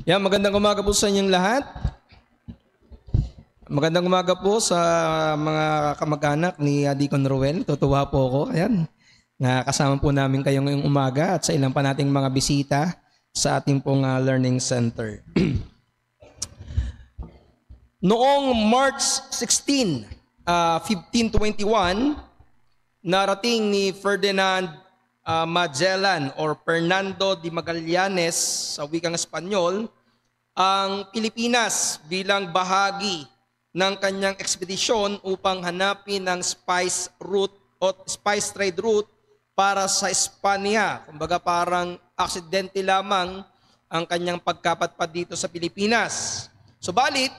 Magandang umaga po sa inyong lahat. Magandang umaga po sa mga kamag-anak ni Deacon Ruel. Tutuwa po ako. Nakasama po namin kayo ngayong umaga at sa ilang pa nating mga bisita sa ating pong learning center. Noong March 16, 1521, narating ni Ferdinand Magellan or Fernando de Magallanes sa wikang Espanyol ang Pilipinas bilang bahagi ng kanyang ekspedisyon upang hanapin ang spice trade route para sa Espanya. Kumbaga parang aksidente lamang ang kanyang pagkapatpad dito sa Pilipinas. Subalit,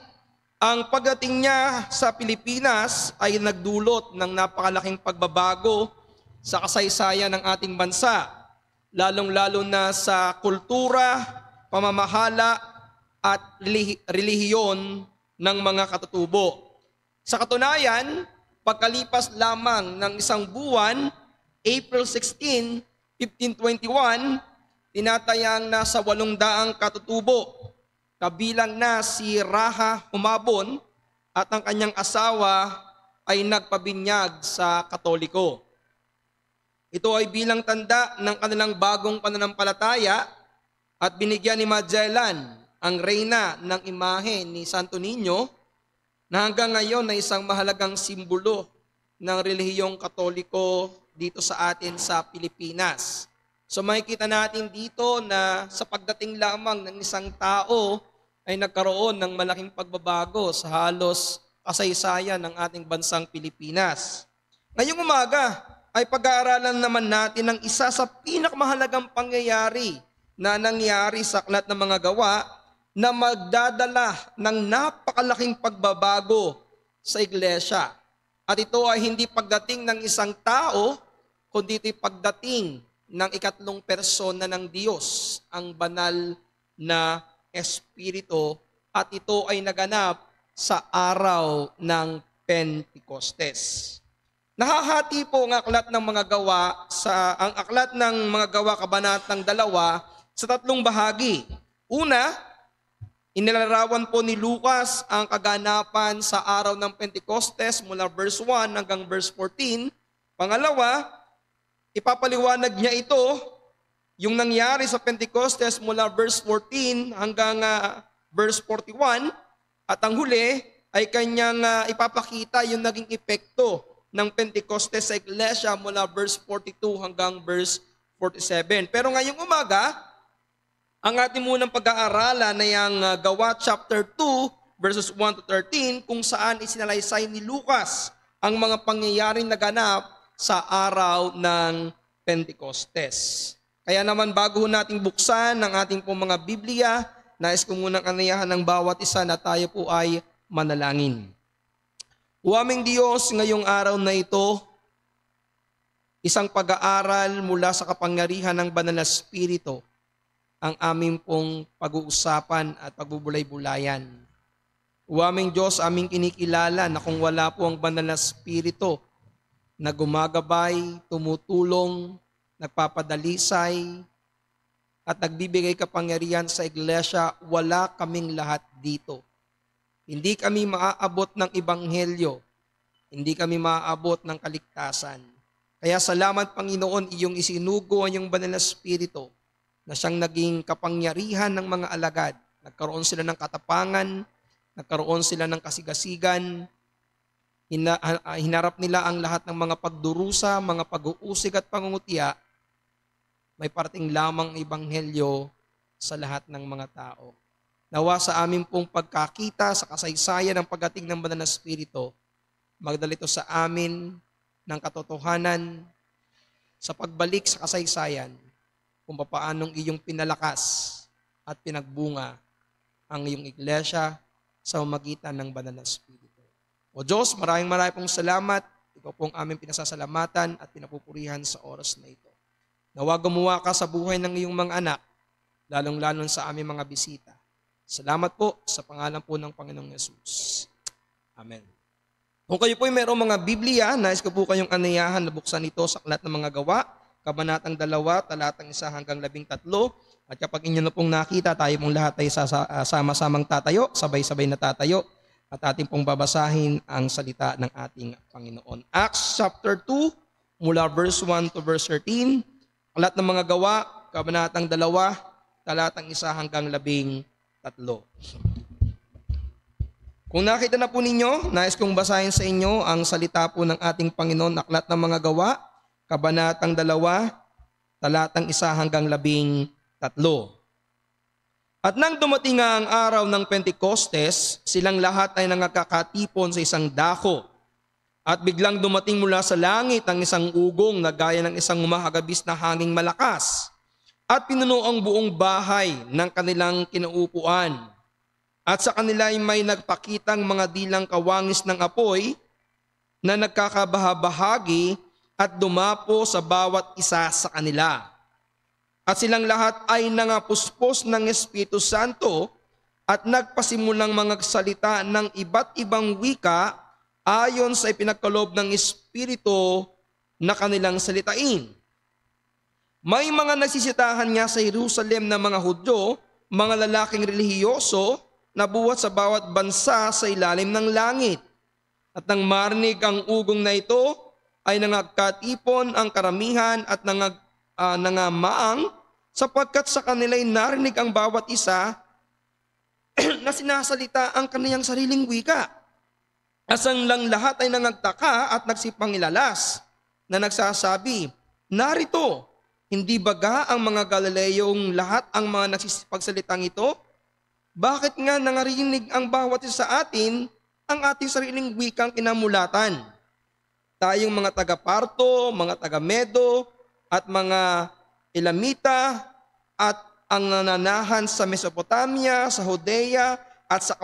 ang pagdating niya sa Pilipinas ay nagdulot ng napakalaking pagbabago sa kasaysayan ng ating bansa, lalong-lalo na sa kultura, pamamahala, at relihiyon ng mga katutubo. Sa katunayan, pagkalipas lamang ng isang buwan, April 16, 1521, tinatayang nasa 800 katutubo, kabilang na si Raha Humabon at ang kanyang asawa ay nagpabinyag sa Katoliko. Ito ay bilang tanda ng kanilang bagong pananampalataya at binigyan ni Magellan ang reyna ng imahe ni Santo Niño na hanggang ngayon ay isang mahalagang simbolo ng relihiyong Katoliko dito sa atin sa Pilipinas. So makikita natin dito na sa pagdating lamang ng isang tao ay nagkaroon ng malaking pagbabago sa halos kasaysayan ng ating bansang Pilipinas. Ngayong umaga ay pag-aaralan naman natin ang isa sa pinakamahalagang pangyayari na nangyari sa Aklat ng Mga Gawa na magdadala ng napakalaking pagbabago sa iglesia. At ito ay hindi pagdating ng isang tao, kundi ito'y pagdating ng ikatlong persona ng Diyos, ang banal na Espiritu, at ito ay naganap sa araw ng Pentecostes. Nahahati po ang Aklat ng Mga Gawa ang Aklat ng Mga Gawa kabanatang 2 sa 3 bahagi. Una, inilarawan po ni Lucas ang kaganapan sa araw ng Pentecostes mula verse 1 hanggang verse 14. Pangalawa, ipapaliwanag niya ito, yung nangyari sa Pentecostes mula verse 14 hanggang verse 41. At ang huli ay kanyang ipapakita yung naging epekto ng Pentecostes sa iglesia mula verse 42 hanggang verse 47. Pero ngayong umaga, ang ating munang pag-aaralan ay ang Gawa chapter 2 verses 1 to 13 kung saan isinalaysay ni Lucas ang mga pangyayaring naganap sa araw ng Pentecostes. Kaya naman bago nating buksan ang ating pong mga Biblia, nais ko munang anayahan ng bawat isa na tayo po ay manalangin. Aming Diyos, ngayong araw na ito, isang pag-aaral mula sa kapangyarihan ng Banal na Espiritu ang aming pong pag-uusapan at pagbubulay-bulayan. Aming Diyos, aming kinikilala na kung wala po ang Banal na Espiritu na gumagabay, tumutulong, nagpapadalisay, at nagbibigay kapangyarihan sa iglesia, wala kaming lahat dito. Hindi kami maaabot ng ebanghelyo, hindi kami maaabot ng kaligtasan. Kaya salamat Panginoon, iyong isinugo ang iyong Banal na Espiritu na siyang naging kapangyarihan ng mga alagad. Nagkaroon sila ng katapangan, nagkaroon sila ng kasigasigan, hinarap nila ang lahat ng mga pagdurusa, mga pag-uusig at pangungutya, may parting lamang ebanghelyo sa lahat ng mga tao. Nawa sa amin pong pagkakita sa kasaysayan ng pagdating ng Banal na Espiritu, magdalito sa amin ng katotohanan sa pagbalik sa kasaysayan kung paanong iyong pinalakas at pinagbunga ang iyong iglesia sa pamamagitan ng Banal na Espiritu. O Diyos, maraming pong salamat. Ikaw pong aming pinasasalamatan at pinapupurihan sa oras na ito. Nawa gumawa ka sa buhay ng iyong mga anak, lalong-lalo sa aming mga bisita. Salamat po sa pangalan po ng Panginoong Yesus. Amen. Kung kayo po ay mayroong mga Biblia, nais ko po kayong anayahan na buksan ito sa Aklat ng Mga Gawa, Kabanatang 2, talatang 1 hanggang 13. At kapag inyo na pong nakita, tayo pong lahat ay sama-samang tatayo, sabay-sabay na tatayo, at ating pong babasahin ang salita ng ating Panginoon. Acts chapter 2, mula verse 1 to verse 13. Aklat ng mga gawa, kabanatang 2, talatang 1 hanggang 13. Kung nakita na po ninyo, nais kong basahin sa inyo ang salita po ng ating Panginoon, Aklat ng mga gawa, kabanatang 2, talatang 1 hanggang 13. At nang dumating nga ang araw ng Pentecostes, silang lahat ay nangakakatipon sa isang dako. At biglang dumating mula sa langit ang isang ugong na gaya ng isang humahagabis na hanging malakas, at pinuno ang buong bahay ng kanilang kinaupuan. At sa kanila ay may nagpakitang mga dilang kawangis ng apoy na nagkakabahabahagi at dumapo sa bawat isa sa kanila. At silang lahat ay nangapuspos ng Espiritu Santo at nagpasimulang mga salita ng iba't ibang wika ayon sa ipinagkaloob ng Espiritu na kanilang salitain. May mga nagsisitahan nga sa Jerusalem na mga Hudyo, mga lalaking relihiyoso, na buhat sa bawat bansa sa ilalim ng langit. At nang marinig ang ugong na ito, ay nangagkatipon ang karamihan at nangamaang, sapagkat sa kanila'y narinig ang bawat isa na sinasalita ang kaniyang sariling wika. Asang lang lahat ay nangagtaka at nagsipangilalas na nagsasabi, narito, hindi baga ang mga Galileyong lahat ang mga nagsipagsalitang ito? Bakit nga nangarinig ang bawat isa sa atin ang ating sariling wikang kinamulatan? Tayong mga taga-Parto, mga taga-Medo, at mga Elamita, at ang nananahan sa Mesopotamia, sa Judea, at sa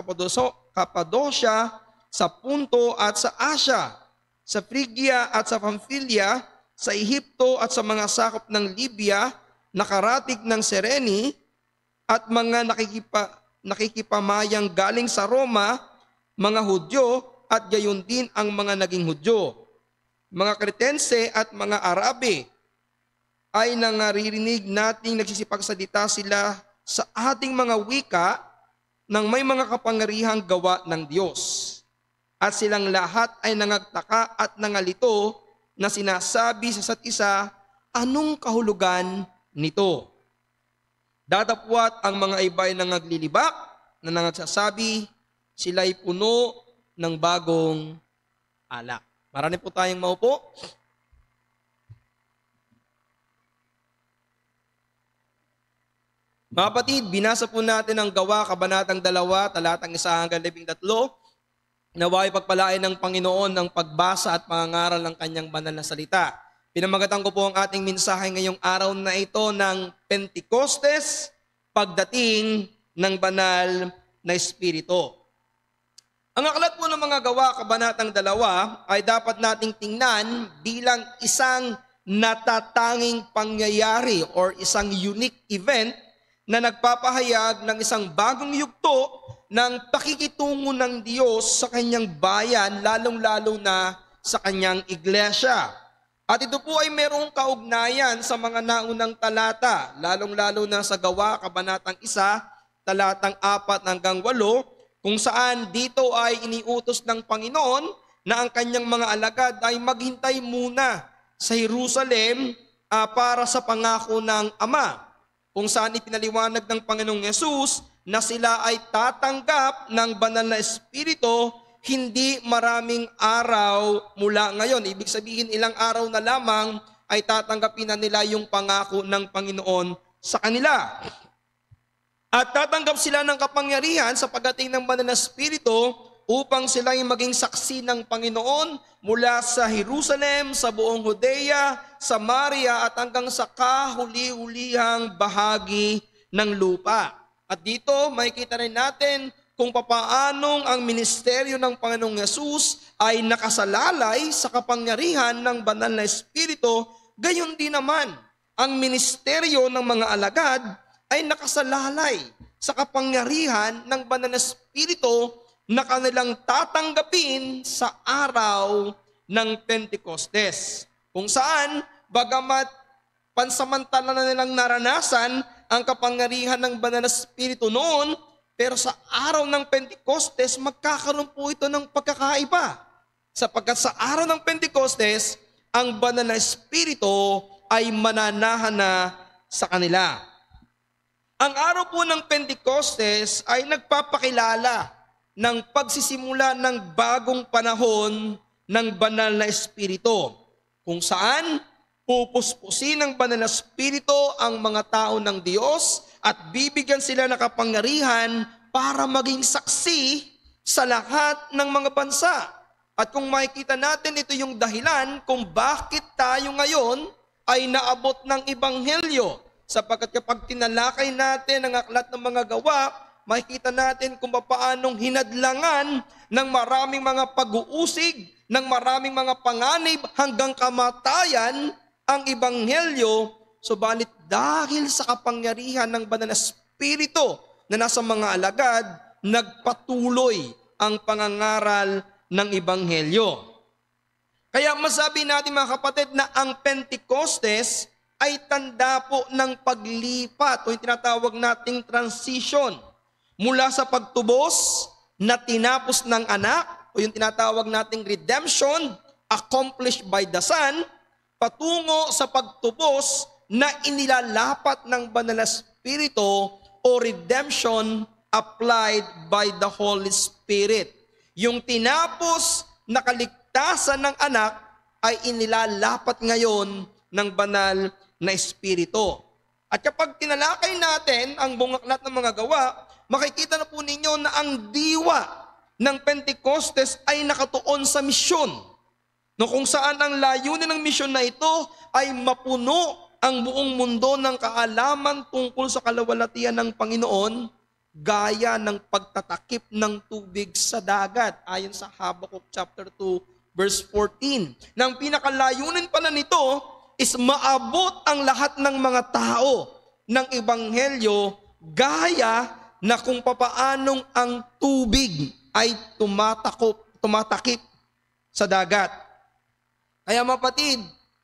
Cappadocia, sa Punto at sa Asia, sa Phrygia at sa Pamphylia, sa Ehipto at sa mga sakop ng Libya, nakaratig ng Sereni, at mga nakikipamayang galing sa Roma, mga Hudyo, at gayon din ang mga naging Hudyo. Mga Cretense at mga Arabe, ay nangaririnig nating nagsisipagsalita sila sa ating mga wika ng may mga kapangyarihang gawa ng Diyos. At silang lahat ay nangagtaka at nangalito na sinasabi sa isa't isa, anong kahulugan nito? Datapwat ang mga iba'y nangaglilibak na nangagsasabi, sila'y puno ng bagong alak. Marami po tayong maupo. Mga kapatid, binasa po natin ang Gawa, kabanatang 2, talatang 1 hanggang 13. Nawa'y pagpalain ng Panginoon ng pagbasa at pangangaral ng kanyang banal na salita. Pinamagatan ko po ang ating mensahe ngayong araw na ito ng Pentecostes, pagdating ng banal na Espiritu. Ang aklat po ng mga Gawa, kabanatang 2, ay dapat nating tingnan bilang isang natatanging pangyayari or isang unique event na nagpapahayag ng isang bagong yugto ng pakikitungo ng Diyos sa kanyang bayan, lalong-lalo na sa kanyang iglesia. At ito po ay merong kaugnayan sa mga naunang talata, lalong-lalo na sa Gawa, kabanatang 1, talatang 4 hanggang 8, kung saan dito ay iniutos ng Panginoon na ang kanyang mga alagad ay maghintay muna sa Jerusalem para sa pangako ng Ama, kung saan ipinaliwanag ng Panginoong Yesus na sila ay tatanggap ng banal na Espiritu hindi maraming araw mula ngayon. Ibig sabihin ilang araw na lamang ay tatanggapin na nila yung pangako ng Panginoon sa kanila. At tatanggap sila ng kapangyarihan sa pagdating ng banal na Espiritu upang sila ay maging saksi ng Panginoon mula sa Jerusalem, sa buong Judea, Samaria at hanggang sa kahuli-hulihang bahagi ng lupa. At dito makikita rin natin kung papaanong ang ministeryo ng Panginoong Yesus ay nakasalalay sa kapangyarihan ng banal na Espiritu, gayon din naman ang ministeryo ng mga alagad ay nakasalalay sa kapangyarihan ng banal na Espiritu na kanilang tatanggapin sa araw ng Pentecostes. Kung saan, bagamat pansamantala na nilang naranasan ang kapangyarihan ng Banal na Espiritu noon, pero sa araw ng Pentecostes, magkakaroon po ito ng pagkakaiba. Sapagkat sa araw ng Pentecostes, ang Banal na Espiritu ay mananahan na sa kanila. Ang araw po ng Pentecostes ay nagpapakilala ng pagsisimula ng bagong panahon ng Banal na Espiritu, kung saan pupuspusin ng Banal na Espiritu ang mga tao ng Diyos at bibigyan sila ng kapangyarihan para maging saksi sa lahat ng mga bansa. At kung makikita natin, ito yung dahilan kung bakit tayo ngayon ay naabot ng Ebanghelyo. Sapagkat kapag tinalakay natin ang aklat ng mga gawa, makikita natin kung paanong hinadlangan ng maraming mga pag-uusig, ng maraming mga panganib hanggang kamatayan ang Ebanghelyo. Subalit dahil sa kapangyarihan ng Banal na Espiritu na nasa mga alagad, nagpatuloy ang pangangaral ng Ebanghelyo. Kaya masabi natin mga kapatid na ang Pentecostes ay tanda po ng paglipat o yung tinatawag nating transition mula sa pagtubos na tinapos ng anak o yung tinatawag nating redemption accomplished by the Son, patungo sa pagtubos na inilalapat ng Banal na Espiritu o redemption applied by the Holy Spirit. Yung tinapos na kaligtasan ng anak ay inilalapat ngayon ng Banal na Espiritu. At kapag tinalakay natin ang buong aklat ng mga gawa, makikita na po ninyo na ang diwa ng Pentecostes ay nakatuon sa misyon. No, kung saan ang layunin ng misyon na ito ay mapuno ang buong mundo ng kaalaman tungkol sa kalawalatian ng Panginoon, gaya ng pagtatakip ng tubig sa dagat, ayon sa Habakkuk chapter 2 verse 14. Nang pinakalayunin pala nito is maabot ang lahat ng mga tao ng Ebanghelyo, gaya na kung papaanong ang tubig ay tumatakip sa dagat. Kaya mapatid,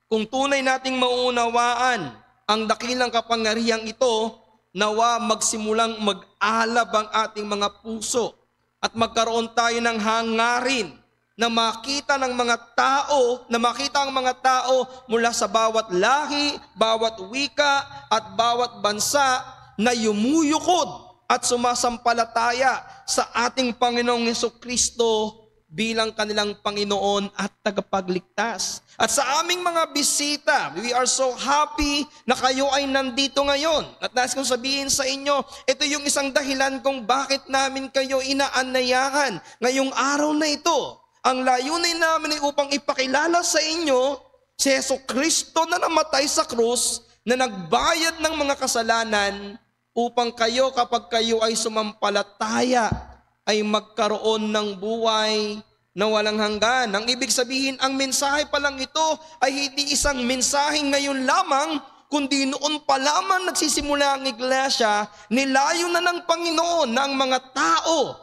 kung tunay nating mauunawaan ang dakilang kapangyarihang ito, nawa magsimulang mag-alab ang ating mga puso at magkaroon tayo ng hangarin na makita ng mga tao, na makita ang mga tao mula sa bawat lahi, bawat wika at bawat bansa na yumuyukod at sumasampalataya sa ating Panginoong Jesucristo bilang kanilang Panginoon at tagapagligtas. At sa aming mga bisita, we are so happy na kayo ay nandito ngayon. At nais kong sabihin sa inyo, ito yung isang dahilan kung bakit namin kayo inaanyayahan ngayong araw na ito. Ang layunin namin ay upang ipakilala sa inyo si Jesucristo na namatay sa krus, na nagbayad ng mga kasalanan upang kayo, kapag kayo ay sumampalataya, ay magkaroon ng buhay na walang hanggan. Ang ibig sabihin, ang mensahe pa lang ito ay hindi isang mensahe ngayon lamang, kundi noon pa lamang nagsisimula ang iglesia, nilayo na ng Panginoon na ang mga tao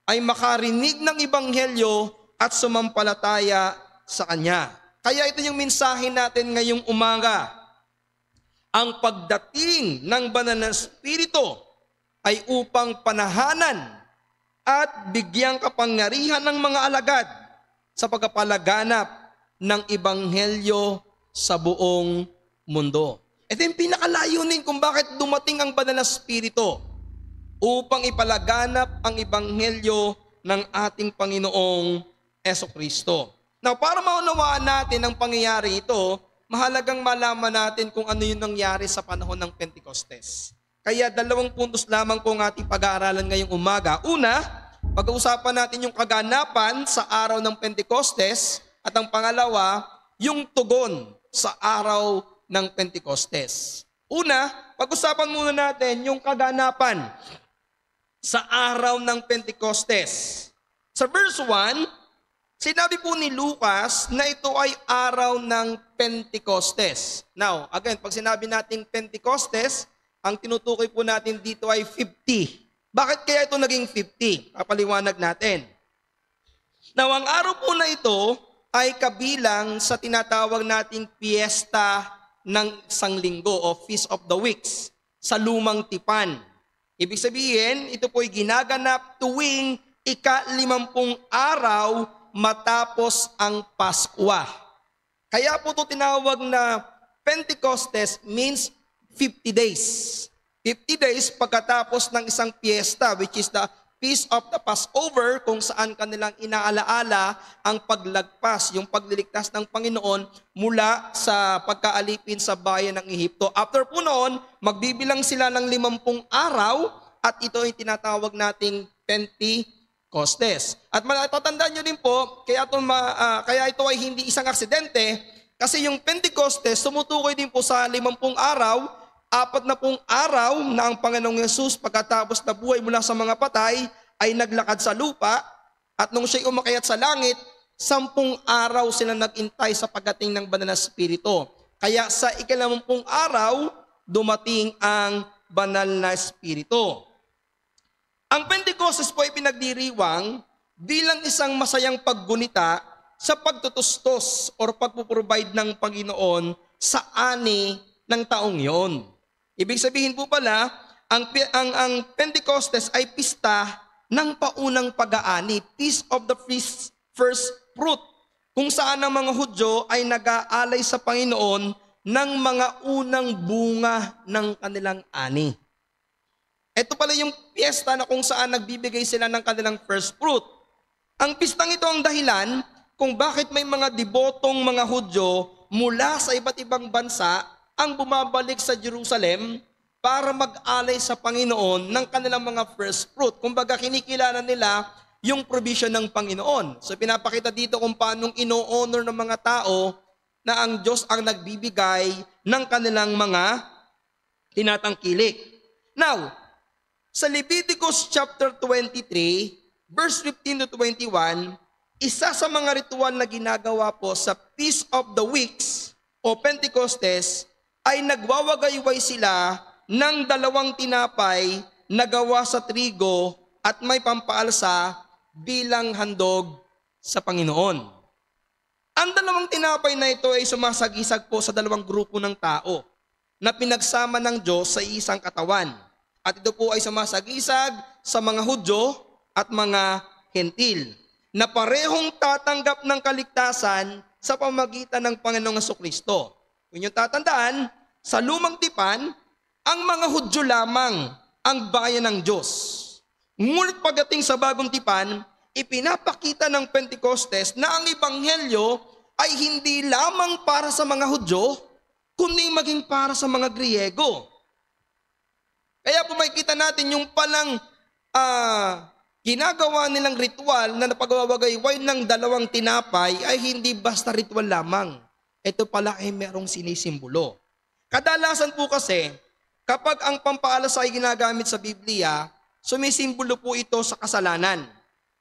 ay makarinig ng Ebanghelyo at sumampalataya sa Kanya. Kaya ito yung mensahe natin ngayong umaga. Ang pagdating ng Banal na Espiritu ay upang panahanan at bigyang kapangyarihan ng mga alagad sa pagpapalaganap ng Ebanghelyo sa buong mundo. Ito yung pinakalayunin kung bakit dumating ang Banal na Espiritu, upang ipalaganap ang Ebanghelyo ng ating Panginoong Jesucristo. Now, para maunawaan natin ang pangyayari ito, mahalagang malaman natin kung ano yung nangyari sa panahon ng Pentecostes. Kaya 2 puntos lamang po ang ating pag-aaralan ngayong umaga. Una, pag-uusapan natin yung kaganapan sa araw ng Pentecostes, at ang pangalawa, yung tugon sa araw ng Pentecostes. Una, pag-usapan muna natin yung kaganapan sa araw ng Pentecostes. Sa verse 1, sinabi po ni Lucas na ito ay araw ng Pentecostes. Now, again, pag sinabi nating Pentecostes, ang tinutukoy po natin dito ay 50. Bakit kaya ito naging 50? Papaliwanag natin. Now, ang araw po na ito ay kabilang sa tinatawag nating Fiesta ng isang linggo o Feast of the Weeks sa Lumang Tipan. Ibig sabihin, ito po'y ginaganap tuwing ika-50 araw matapos ang Paskwa. Kaya po ito tinawag na Pentecostes, means 50 days. 50 days pagkatapos ng isang piyesta, which is the Feast of the Passover, kung saan kanilang inaalaala ang paglagpas, yung pagliligtas ng Panginoon mula sa pagkaalipin sa bayan ng Ehipto. After po noon, magbibilang sila ng 50 araw at ito ay tinatawag nating Pentecostes. At matatandaan nyo din po, kaya ito ay hindi isang aksidente, kasi yung Pentecostes tumutukoy din po sa 50 araw, 40 araw na ang Panginoong Yesus pagkatapos na buhay mula sa mga patay ay naglakad sa lupa, at nung siya'y umakyat sa langit, 10 araw sila nag-intay sa pagdating ng Banal na Espiritu. Kaya sa ika-50 araw, dumating ang Banal na Espiritu. Ang Pentecostes po ay pinagdiriwang bilang isang masayang paggunita sa pagtutustos o pagpuprovide ng Panginoon sa ani ng taong yon. Ibig sabihin po pala, ang Pentecostes ay pista ng paunang pag-aani, Feast of the First Fruit, kung saan ang mga Hudyo ay nag-aalay sa Panginoon ng mga unang bunga ng kanilang ani. Ito pala yung piyesta na kung saan nagbibigay sila ng kanilang first fruit. Ang pistang ito ang dahilan kung bakit may mga debotong mga Hudyo mula sa iba't ibang bansa ang bumabalik sa Jerusalem para mag-alay sa Panginoon ng kanilang mga first fruit. Kumbaga kinikilala nila yung provision ng Panginoon. So pinapakita dito kung paanong ino-honor ng mga tao na ang Diyos ang nagbibigay ng kanilang mga tinatangkilik. Now, sa Leviticus chapter 23, verse 15 to 21, isa sa mga ritual na ginagawa po sa Feast of the Weeks o Pentecostes ay nagwawagayway sila ng 2 tinapay na gawa sa trigo at may pampaalsa bilang handog sa Panginoon. Ang 2 tinapay na ito ay sumasagisag po sa 2 grupo ng tao na pinagsama ng Diyos sa isang katawan. At ito po ay sumasagisag sa mga Hudyo at mga Hentil na parehong tatanggap ng kaligtasan sa pamagitan ng Panginoong Jesucristo. Kung inyong tatandaan, sa Lumang Tipan, ang mga Hudyo lamang ang bayan ng Diyos. Ngunit pagdating sa Bagong Tipan, ipinapakita ng Pentecostes na ang Ebanghelyo ay hindi lamang para sa mga Hudyo, kundi maging para sa mga Griego. Kaya po makikita natin yung palang ginagawa nilang ritual na napagwawagayway ng 2 tinapay ay hindi basta ritual lamang. Ito pala ay merong sinisimbolo. Kadalasan po kasi, kapag ang pampaalasa ay ginagamit sa Biblia, sumisimbolo po ito sa kasalanan.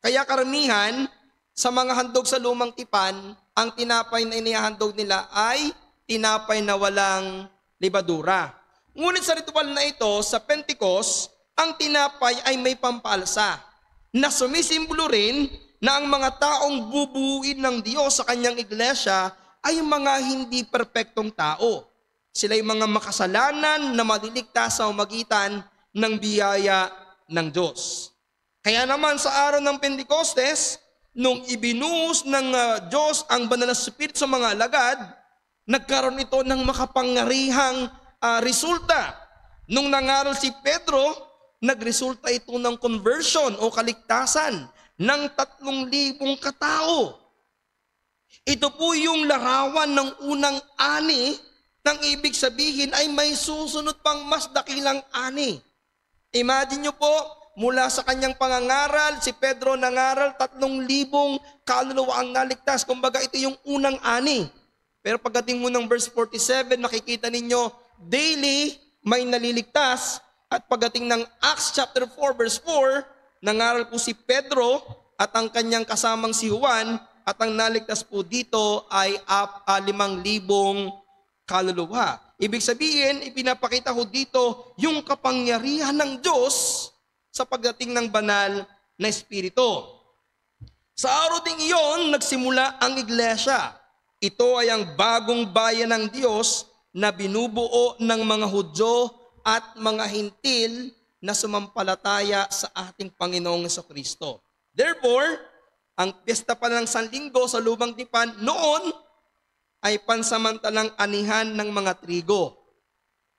Kaya karamihan, sa mga handog sa Lumang Tipan, ang tinapay na inihahandog nila ay tinapay na walang libadura. Ngunit sa ritual na ito, sa Pentecost, ang tinapay ay may pampaalsa na sumisimbolo rin na ang mga taong bubuuin ng Diyos sa kanyang iglesia ay mga hindi perpektong tao. Sila ay mga makasalanan na maliligtas sa umagitan ng biyaya ng Diyos. Kaya naman sa araw ng Pentecostes, nung ibinuhos ng Diyos ang Banal na Espiritu sa mga alagad, nagkaroon ito ng makapangyarihang resulta. Nung nangaral si Pedro, nagresulta ito ng conversion o kaligtasan ng 3,000 katao. Ito po yung larawan ng unang ani, nang ibig sabihin ay may susunod pang mas dakilang ani. Imagine nyo po, mula sa kanyang pangangaral, si Pedro nangaral 3,000 kaluluwa ang naligtas. Kumbaga ito yung unang ani. Pero pagdating mo ng verse 47, makikita ninyo, daily may naliligtas. At pagdating ng Acts chapter 4 verse 4, nangaral po si Pedro at ang kanyang kasamang si Juan, at ang naligtas po dito ay 5,000 kaluluwa. Ibig sabihin, ipinapakita ko dito yung kapangyarihan ng Diyos sa pagdating ng banal na Espiritu. Sa araw ding iyon, nagsimula ang iglesia. Ito ay ang bagong bayan ng Diyos na binubuo ng mga Hudyo at mga Hintil na sumampalataya sa ating Panginoong Jesucristo. Therefore, ang piyesta pa ng Sanlinggo sa Lumang Tipan noon ay pansamantalang anihan ng mga trigo.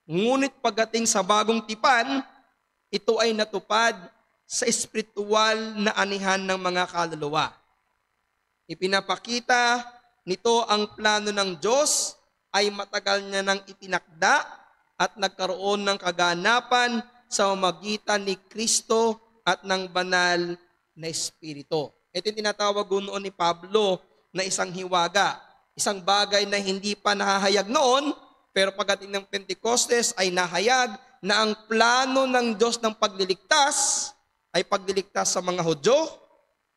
Ngunit pagdating sa Bagong Tipan, ito ay natupad sa espiritual na anihan ng mga kaluluwa. Ipinapakita nito ang plano ng Diyos ay matagal niya nang itinakda at nagkaroon ng kaganapan sa magitan ni Kristo at ng banal na Espiritu. Ito yung tinatawag noon ni Pablo na isang hiwaga. Isang bagay na hindi pa nahahayag noon, pero pagdating ng Pentecostes ay nahayag na ang plano ng Diyos ng pagliligtas ay pagliligtas sa mga Hudyo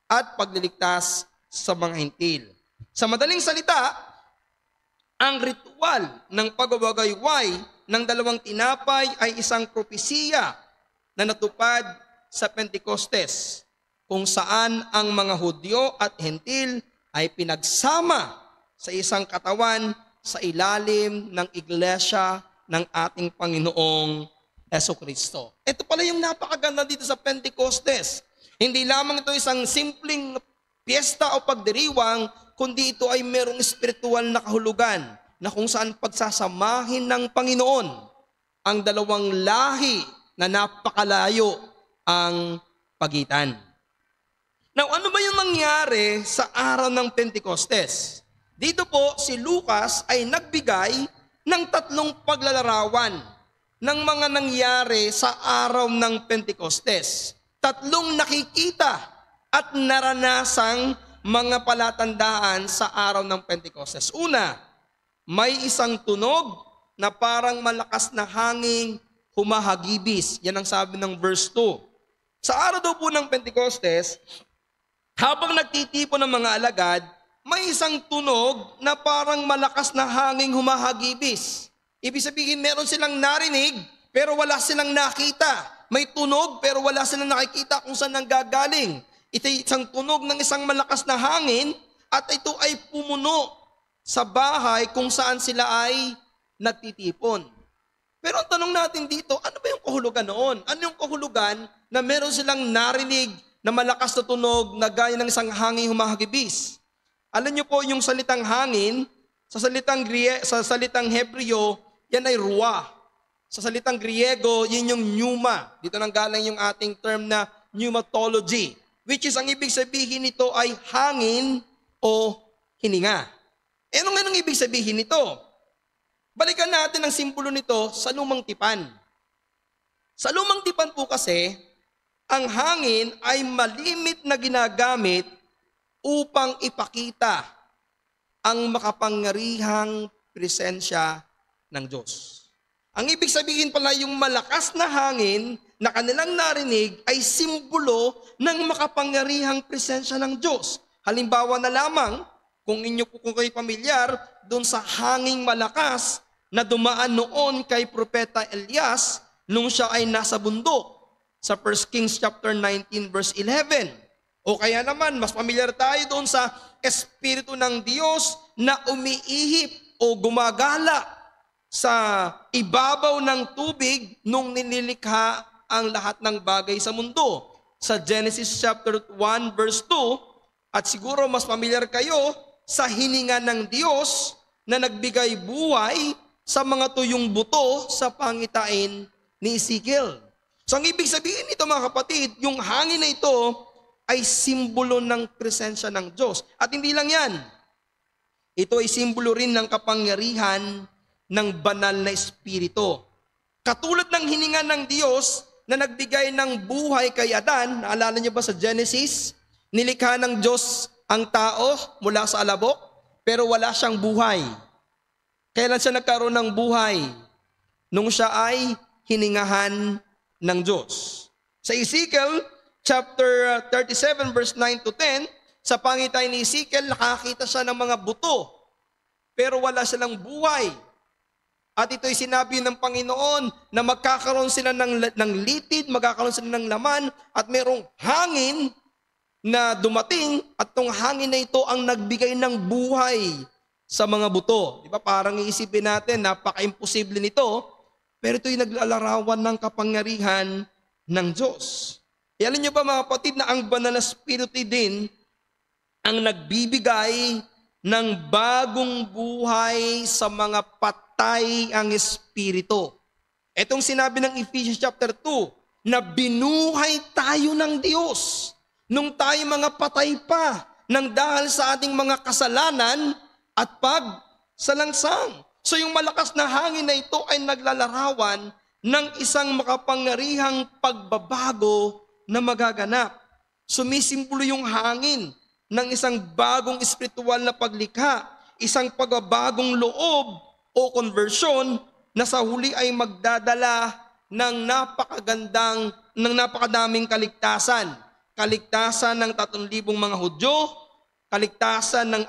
at pagliligtas sa mga Hintil. Sa madaling salita, ang ritual ng pagwawagayway ng dalawang tinapay ay isang propesiya na natupad sa Pentecostes, kung saan ang mga Hudyo at Hentil ay pinagsama sa isang katawan sa ilalim ng iglesia ng ating Panginoong Jesucristo. Ito pala yung napakaganda dito sa Pentecostes. Hindi lamang ito isang simpleng piyesta o pagdiriwang, kundi ito ay merong espiritual na kahulugan na kung saan pagsasamahin ng Panginoon ang dalawang lahi na napakalayo ang pagitan. Now, ano ba yung nangyari sa araw ng Pentecostes? Dito po, si Lucas ay nagbigay ng 3 paglalarawan ng mga nangyari sa araw ng Pentecostes. 3 nakikita at naranasang mga palatandaan sa araw ng Pentecostes. Una, may isang tunog na parang malakas na hanging humahagibis. Yan ang sabi ng verse 2. Sa araw daw po ng Pentecostes, habang nagtitipon ng mga alagad, may isang tunog na parang malakas na hanging humahagibis. Ibig sabihin, meron silang narinig, pero wala silang nakita. May tunog, pero wala silang nakikita kung saan nanggagaling. Ito ay isang tunog ng isang malakas na hangin, at ito ay pumuno sa bahay kung saan sila ay nagtitipon. Pero ang tanong natin dito, ano ba yung kahulugan noon? Ano yung kahulugan na meron silang narinig na malakas na tunog na gaya ng isang hangin humahagibis? Alam niyo po yung salitang hangin, sa salitang Hebreo, yan ay ruah. Sa salitang Griego, yun yung pneuma. Dito nang galing yung ating term na pneumatology, which is ang ibig sabihin nito ay hangin o hininga. Anong ibig sabihin nito? Balikan natin ang simbolo nito sa Lumang Tipan. Sa Lumang Tipan po kasi, ang hangin ay malimit na ginagamit upang ipakita ang makapangyarihang presensya ng Diyos. Ang ibig sabihin pala, yung malakas na hangin na kanilang narinig ay simbolo ng makapangyarihang presensya ng Diyos. Halimbawa na lamang, kung kayo pamilyar, doon sa hanging malakas na dumaan noon kay Propeta Elias nung siya ay nasa bundok sa 1 Kings chapter 19 verse 11. O kaya naman, mas pamilyar tayo doon sa Espiritu ng Diyos na umiihip o gumagala sa ibabaw ng tubig nung nililikha ang lahat ng bagay sa mundo. Sa Genesis chapter 1 verse 2, at siguro mas pamilyar kayo sa hininga ng Diyos na nagbigay buhay sa mga tuyong buto sa pangitain ni Ezekiel. So ang ibig sabihin nito mga kapatid, yung hangin na ito ay simbolo ng presensya ng Diyos. At hindi lang yan. Ito ay simbolo rin ng kapangyarihan ng banal na Espiritu. Katulad ng hininga ng Diyos na nagbigay ng buhay kay Adan, naalala niyo ba sa Genesis? Nilikha ng Diyos ang tao mula sa alabok, pero wala siyang buhay. Kailan siya nagkaroon ng buhay? Nung siya ay hiningahan ng Diyos. Sa Ezekiel chapter 37 verse 9 to 10, sa pangitain ni Ezekiel, nakakita siya ng mga buto, pero wala silang buhay. At ito'y sinabi ng Panginoon na magkakaroon sila ng litid, magkakaroon sila ng laman, at merong hangin na dumating, at tong hangin na ito ang nagbigay ng buhay sa mga buto. Di ba? Parang iisipin natin, napaka-imposible nito, pero ito'y naglalarawan ng kapangyarihan ng Diyos. E alam niyo ba mga kapatid na ang banal na Espiritu din ang nagbibigay ng bagong buhay sa mga patay ang Espiritu. Itong sinabi ng Ephesians chapter 2, na binuhay tayo ng Diyos nung tayo mga patay pa nang dahil sa ating mga kasalanan at pagsalangsang. So yung malakas na hangin na ito ay naglalarawan ng isang makapangyarihang pagbabago na magaganap. Sumisimbolo yung hangin ng isang bagong espiritual na paglikha, isang pagbabagong loob o conversion na sa huli ay magdadala ng napakadaming kaligtasan. Kaligtasan ng 3,000 mga Hudyo, kaligtasan ng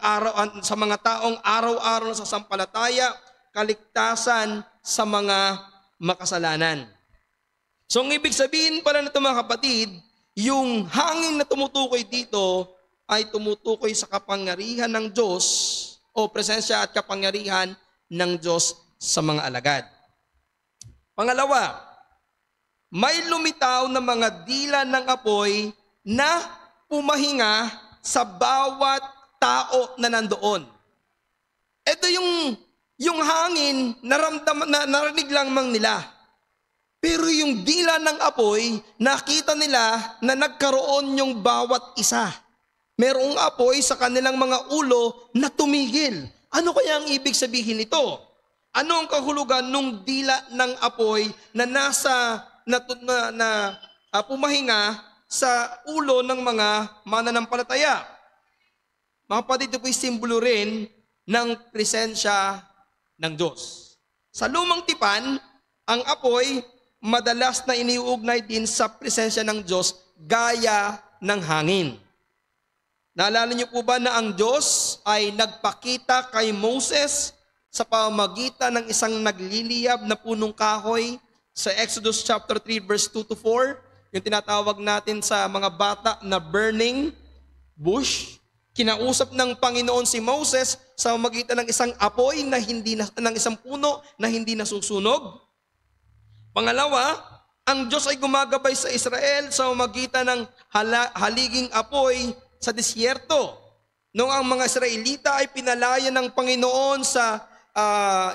sa mga taong araw-araw sa sampalataya, kaligtasan sa mga makasalanan. So ang ibig sabihin pala nito mga kapatid, yung hangin na tumutukoy dito ay tumutukoy sa kapangyarihan ng Diyos o presensya at kapangyarihan ng Diyos sa mga alagad. Pangalawa, may lumitaw na mga dila ng apoy na pumahinga sa bawat tao na nandoon. Ito yung hangin, narinig lamang nila. Pero yung dila ng apoy, nakita nila na nagkaroon yung bawat isa. Merong apoy sa kanilang mga ulo na tumigil. Ano kaya ang ibig sabihin nito? Ano ang kahulugan ng dila ng apoy na pumahinga sa ulo ng mga mananampalataya? Mga kapatid, ito po'y simbolo rin ng presensya ng Diyos. Sa lumang tipan, ang apoy madalas na iniuugnay din sa presensya ng Diyos gaya ng hangin. Naalala niyo po ba na ang Diyos ay nagpakita kay Moses sa pamamagitan ng isang nagliliyab na punong kahoy sa Exodus chapter 3 verse 2 to 4, yung tinatawag natin sa mga bata na burning bush. Kinausap ng Panginoon si Moses sa pamamagitan ng isang apoy ng isang puno na hindi nasusunog. Pangalawa, ang Diyos ay gumagabay sa Israel sa pamamagitan ng haliging apoy sa disyerto. Noong ang mga Israelita ay pinalaya ng Panginoon sa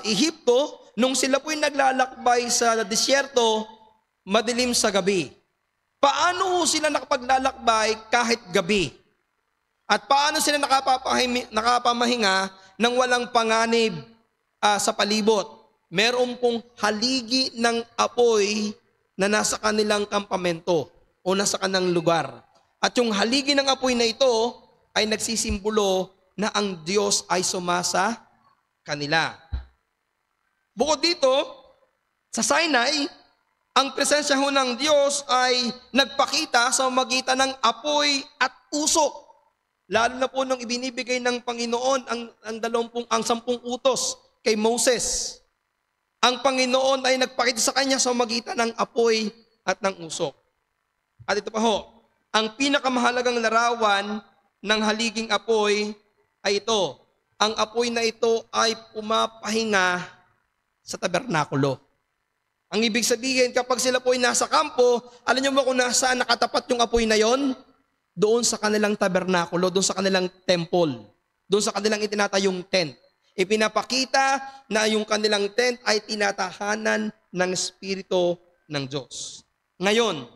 Ehipto, nung sila po'y naglalakbay sa disyerto, madilim sa gabi. Paano sila nakapaglalakbay kahit gabi? At paano sila nakapamahinga nang walang panganib sa palibot? Meron pong haligi ng apoy na nasa kanilang kampamento o nasa kanilang lugar. At yung haligi ng apoy na ito ay nagsisimbolo na ang Diyos ay sumasa kanila. Bukod dito, sa Sinai, ang presensya ho ng Diyos ay nagpakita sa magitan ng apoy at usok. Lalo na po nung ibinibigay ng Panginoon ang 10 utos kay Moses. Ang Panginoon ay nagpakita sa kanya sa magitan ng apoy at ng usok. At ito pa ho, ang pinakamahalagang larawan ng haliging apoy ay ito. Ang apoy na ito ay pumapahinga sa tabernakulo. Ang ibig sabihin, kapag sila po ay nasa kampo, alam niyo ba kung nasaan nakatapat yung apoy na yon? Doon sa kanilang tabernakulo, doon sa kanilang temple, doon sa kanilang itinatayong tent. Ipinapakita na yung kanilang tent ay tinatahanan ng Espiritu ng Diyos. Ngayon,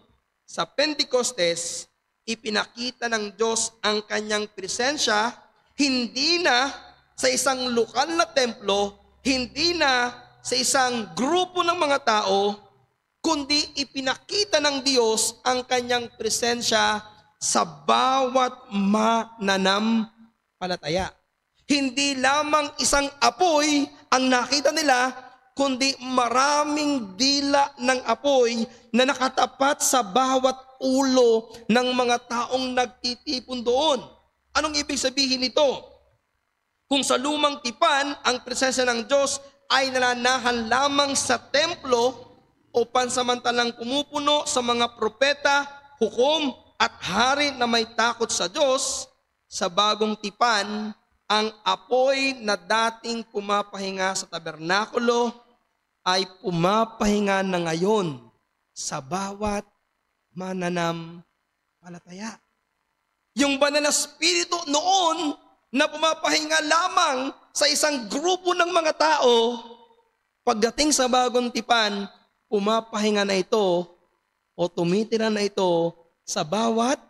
sa Pentecostes, ipinakita ng Diyos ang kanyang presensya, hindi na sa isang lokal na templo, hindi na sa isang grupo ng mga tao, kundi ipinakita ng Diyos ang kanyang presensya sa bawat mananampalataya. Hindi lamang isang apoy ang nakita nila, kundi maraming dila ng apoy na nakatapat sa bawat ulo ng mga taong nagtitipon doon. Anong ibig sabihin nito? Kung sa lumang tipan, ang presensya ng Diyos ay nananahan lamang sa templo o pansamantalang pumupuno sa mga propeta, hukom at hari na may takot sa Diyos, sa bagong tipan, ang apoy na dating pumapahinga sa tabernakulo ay pumapahinga na ngayon sa bawat mananampalataya. Yung banal na Espiritu noon na pumapahinga lamang sa isang grupo ng mga tao, pagdating sa bagong tipan, pumapahinga na ito o tumitira na ito sa bawat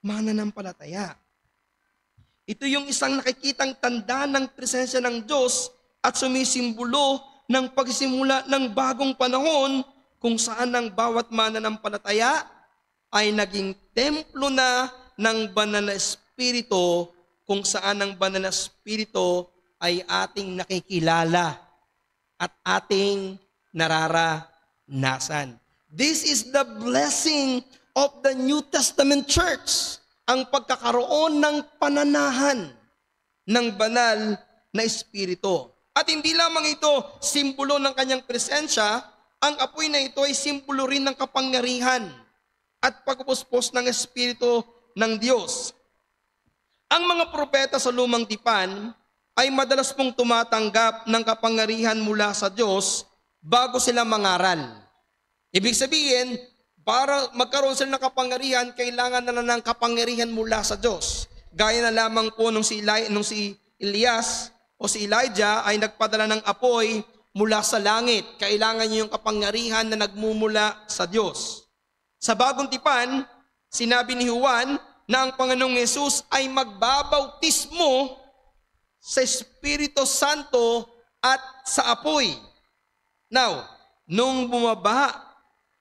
mananampalataya. Ito yung isang nakikitang tanda ng presensya ng Diyos at sumisimbolo ng pagsimula ng bagong panahon kung saan ang bawat mananampalataya ay naging templo na ng banal na Espiritu, kung saan ang banal na Espiritu ay ating nakikilala at ating nararanasan. This is the blessing of the New Testament Church, ang pagkakaroon ng pananahan ng banal na Espiritu. At hindi lamang ito simbolo ng kanyang presensya, ang apoy na ito ay simbolo rin ng kapangyarihan at pagpupuspos ng Espiritu ng Diyos. Ang mga propeta sa lumang tipan ay madalas pong tumatanggap ng kapangyarihan mula sa Diyos bago sila mangaral. Ibig sabihin, para magkaroon sila ng kapangyarihan, kailangan na ng kapangyarihan mula sa Diyos. Gaya na lamang po nung si Elias o si Elijah ay nagpadala ng apoy mula sa langit. Kailangan niyo yung kapangyarihan na nagmumula sa Diyos. Sa bagong tipan, sinabi ni Juan na ang Panginoong Yesus ay magbabautismo sa Espiritu Santo at sa apoy. Now, nung bumaba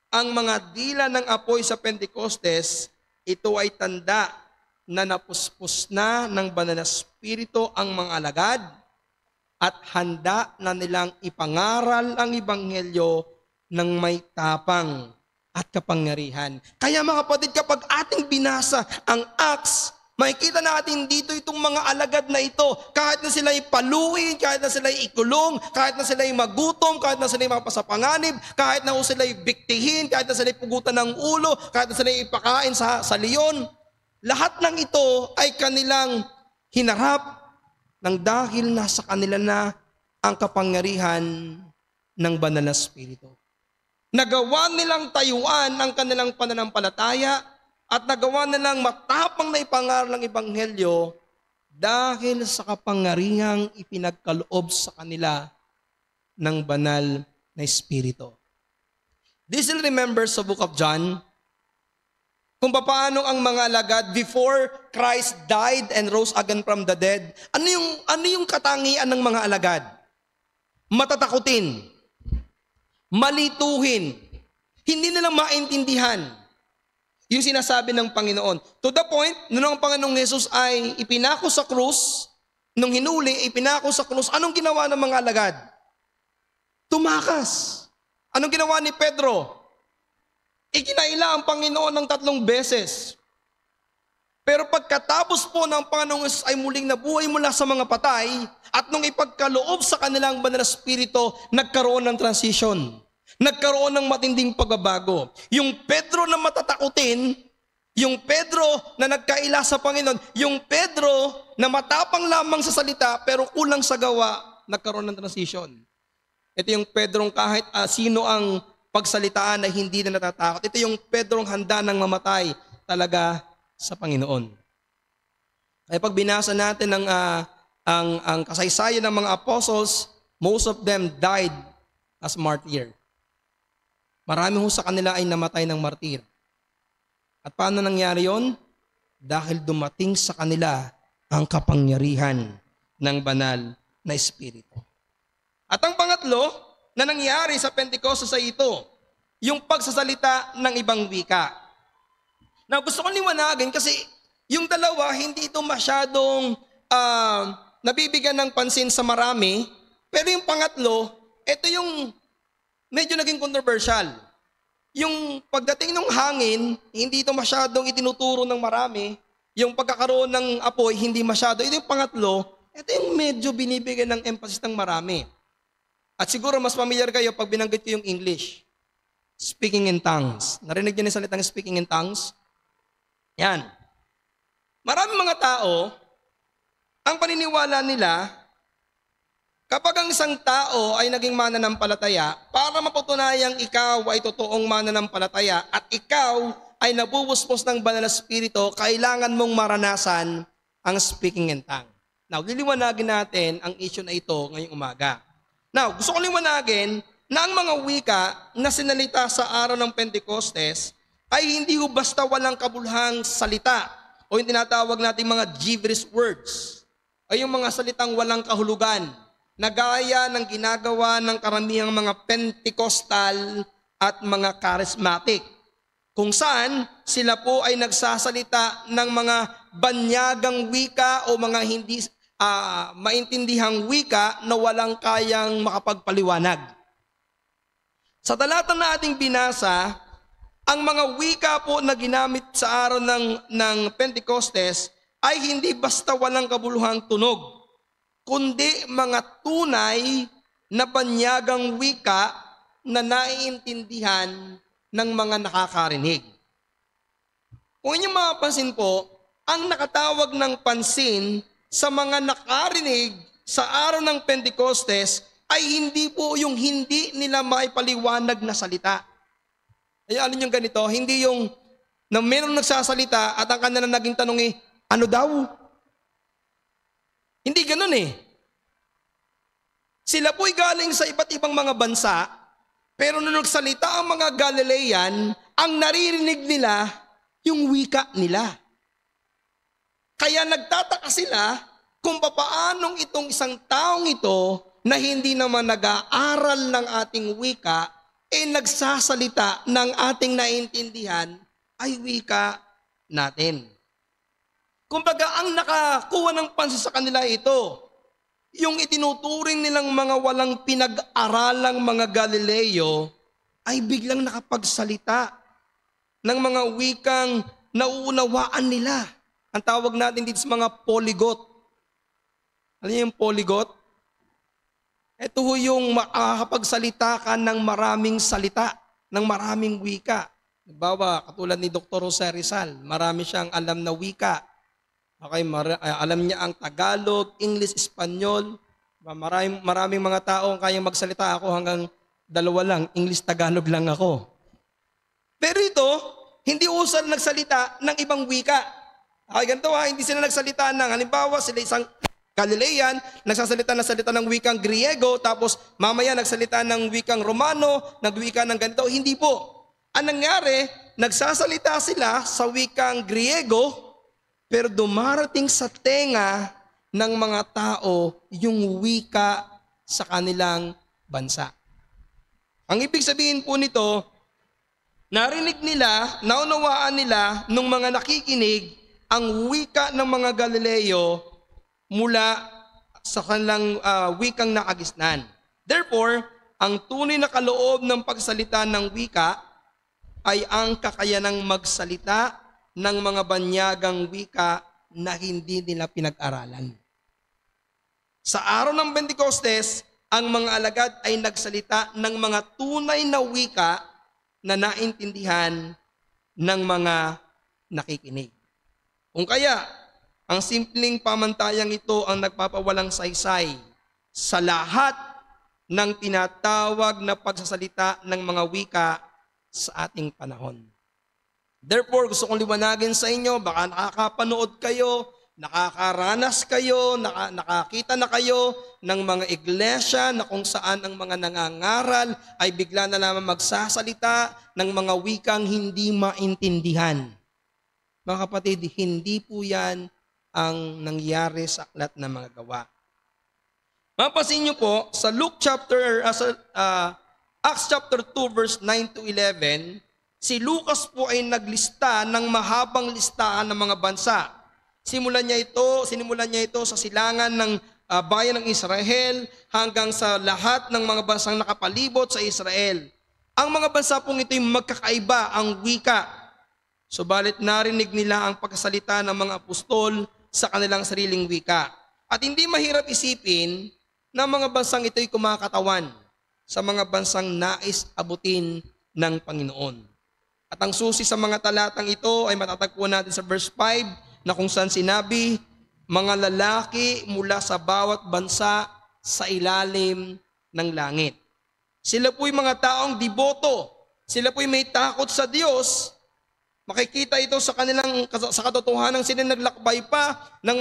ang mga dila ng apoy sa Pentecostes, ito ay tanda na napuspos na ng banal na Espiritu ang mga alagad at handa na nilang ipangaral ang Ebanghelyo ng may tapang at kapangyarihan. Kaya mga kapatid, kapag ating binasa ang Acts, makikita natin dito itong mga alagad na ito. Kahit na sila'y paluin, kahit na sila'y ikulong, kahit na sila'y magutom, kahit na sila'y mapasapanganib, kahit na sila'y biktihin, kahit na sila'y pugutan ng ulo, kahit na sila'y ipakain sa leon, lahat ng ito ay kanilang hinarap ng dahil nasa kanila na ang kapangyarihan ng banal na Espiritu. Nagawa nilang tayuan ang kanilang pananampalataya at nagawa nilang matapang na ipangaral ng Ebanghelyo dahil sa kapangyarihang ipinagkaloob sa kanila ng banal na Espiritu. Do you still remember sa book of John, kung paano ang mga alagad before Christ died and rose again from the dead, ano yung katangian ng mga alagad? Matatakutin, malituhin, hindi nila maintindihan yung sinasabi ng Panginoon. To the point, nung ang Panginoong Jesus ay ipinako sa krus, nung hinuli, ipinako sa krus, anong ginawa ng mga alagad? Tumakas. Anong ginawa ni Pedro? Ikinaila ang Panginoon ng 3 beses. Pero pagkatapos po ng Panginoong Jesus ay muling nabuhay mula sa mga patay, at nung ipagkaloob sa kanilang banal na Espiritu, nagkaroon ng transition. Nagkaroon ng matinding pagbabago. Yung Pedro na matatakutin, yung Pedro na nagkaila sa Panginoon, yung Pedro na matapang lamang sa salita pero kulang sa gawa, nagkaroon ng transition. Ito yung Pedrong kahit sino ang pagsalitaan na hindi na natatakot. Ito yung Pedrong handa ng mamatay talaga sa Panginoon. Ay pag binasa natin ang kasaysayan ng mga apostles, most of them died as martyr. Marami ho sa kanila ay namatay ng martir. At paano nangyari yon? Dahil dumating sa kanila ang kapangyarihan ng banal na Espiritu. At ang pangatlo na nangyari sa Pentecostes ay ito, yung pagsasalita ng ibang wika. Now gusto kong liwanagin kasi yung dalawa hindi ito masyadong nabibigyan ng pansin sa marami, pero yung pangatlo, ito yung medyo naging controversial. Yung pagdating ng hangin, hindi ito masyadong itinuturo ng marami. Yung pagkakaroon ng apoy, hindi masyado. Ito yung pangatlo, ito yung medyo binibigyan ng emphasis ng marami. At siguro mas familiar kayo pag binanggit ko yung English. Speaking in tongues. Narinig niyo yung salitang speaking in tongues? Yan. Maraming mga tao, Ang paniniwala nila, kapag ang isang tao ay naging mananampalataya, para mapatunayang ikaw ay totoong mananampalataya at ikaw ay nabubuspos ng banal na spirito, kailangan mong maranasan ang speaking in tongue. Now, liliwanagin natin ang issue na ito ngayong umaga. Now, gusto ko liwanagin na ang mga wika na sinalita sa araw ng Pentecostes ay hindi ho basta walang kabuluhang salita o yung tinatawag nating mga gibberish words ay yung mga salitang walang kahulugan na gaya ng ginagawa ng karamihang mga Pentecostal at mga charismatic, kung saan sila po ay nagsasalita ng mga banyagang wika o mga hindi maintindihang wika na walang kayang makapagpaliwanag. Sa talata na ating binasa, ang mga wika po na ginamit sa araw ng Pentecostes ay hindi basta walang kabuluhang tunog, kundi mga tunay na banyagang wika na naiintindihan ng mga nakakarinig. Kung inyong mapapansin po, ang nakatawag ng pansin sa mga nakarinig sa araw ng Pentecostes ay hindi po yung hindi nila maipaliwanag na salita. Ay alin yung ganito, hindi yung na mayroong nagsasalita at ang kanila naging tanong ano daw? Hindi ganun eh. Sila po'y galing sa iba't ibang mga bansa, pero nung nagsalita ang mga Galilean, ang naririnig nila yung wika nila. Kaya nagtataka sila kung papaanong itong isang taong ito na hindi naman nag-aaral ng ating wika, nagsasalita ng ating naintindihan ay wika natin. Kumbaga, ang nakakuha ng pansin sa kanila ito, yung itinuturing nilang mga walang pinag-aralang mga Galileo ay biglang nakapagsalita ng mga wikang nauunawaan nila. Ang tawag natin dito sa mga polyglot. Ano yung polyglot? Ito yung makakapagsalita ka ng maraming salita, ng maraming wika. Halimbawa, katulad ni Dr. Jose Rizal, marami siyang alam na wika. Okay, alam niya ang Tagalog, English, Espanyol. Maraming mga tao ang kayang magsalita. Ako hanggang 2 lang, English, Tagalog lang ako. Pero ito, hindi usal nagsalita ng ibang wika. Okay, ganito hindi sila nagsalita ng, halimbawa, sila isang Galilean, nagsasalita ng salita ng wikang Griego, tapos mamaya nagsalita ng wikang Romano, nagwika ng ganito. Hindi po. Ang nangyari, nagsasalita sila sa wikang Griego, pero dumarating sa tenga ng mga tao yung wika sa kanilang bansa. Ang ibig sabihin po nito, narinig nila, naunawaan nila nung mga nakikinig ang wika ng mga Galileo mula sa kanilang wikang nakagisnan. Therefore, ang tunay na kaloob ng pagsalita ng wika ay ang kakayanang magsalita ng mga banyagang wika na hindi nila pinag-aralan. Sa araw ng Pentecostes, ang mga alagad ay nagsalita ng mga tunay na wika na naintindihan ng mga nakikinig. Kung kaya, ang simpleng pamantayang ito ang nagpapawalang saysay sa lahat ng tinatawag na pagsasalita ng mga wika sa ating panahon. Therefore, gusto kong liwanagin sa inyo, baka nakakapanood kayo, nakakaranas kayo, nakakita na kayo ng mga iglesia na kung saan ang mga nangangaral ay bigla na lamang magsasalita ng mga wikang hindi maintindihan. Mga kapatid, hindi po yan ang nangyari sa aklat ng mga gawa. Mapasin niyo po, sa Acts chapter 2 verse 9 to 11, si Lucas po ay naglista ng mahabang listahan ng mga bansa. Sinimulan niya ito sa silangan ng bayan ng Israel hanggang sa lahat ng mga bansang nakapalibot sa Israel. Ang mga bansa pong ito'y magkakaiba ang wika. Subalit narinig nila ang pagkasalita ng mga apostol sa kanilang sariling wika. At hindi mahirap isipin na mga bansang ito'y kumakatawan sa mga bansang nais abutin ng Panginoon. At ang susi sa mga talatang ito ay matatagpuan natin sa verse 5 na kung saan sinabi, mga lalaki mula sa bawat bansa sa ilalim ng langit. Sila po'y mga taong diboto. Sila po'y may takot sa Diyos. Makikita ito sa kanilang sa katotohanan sila naglakbay pa ng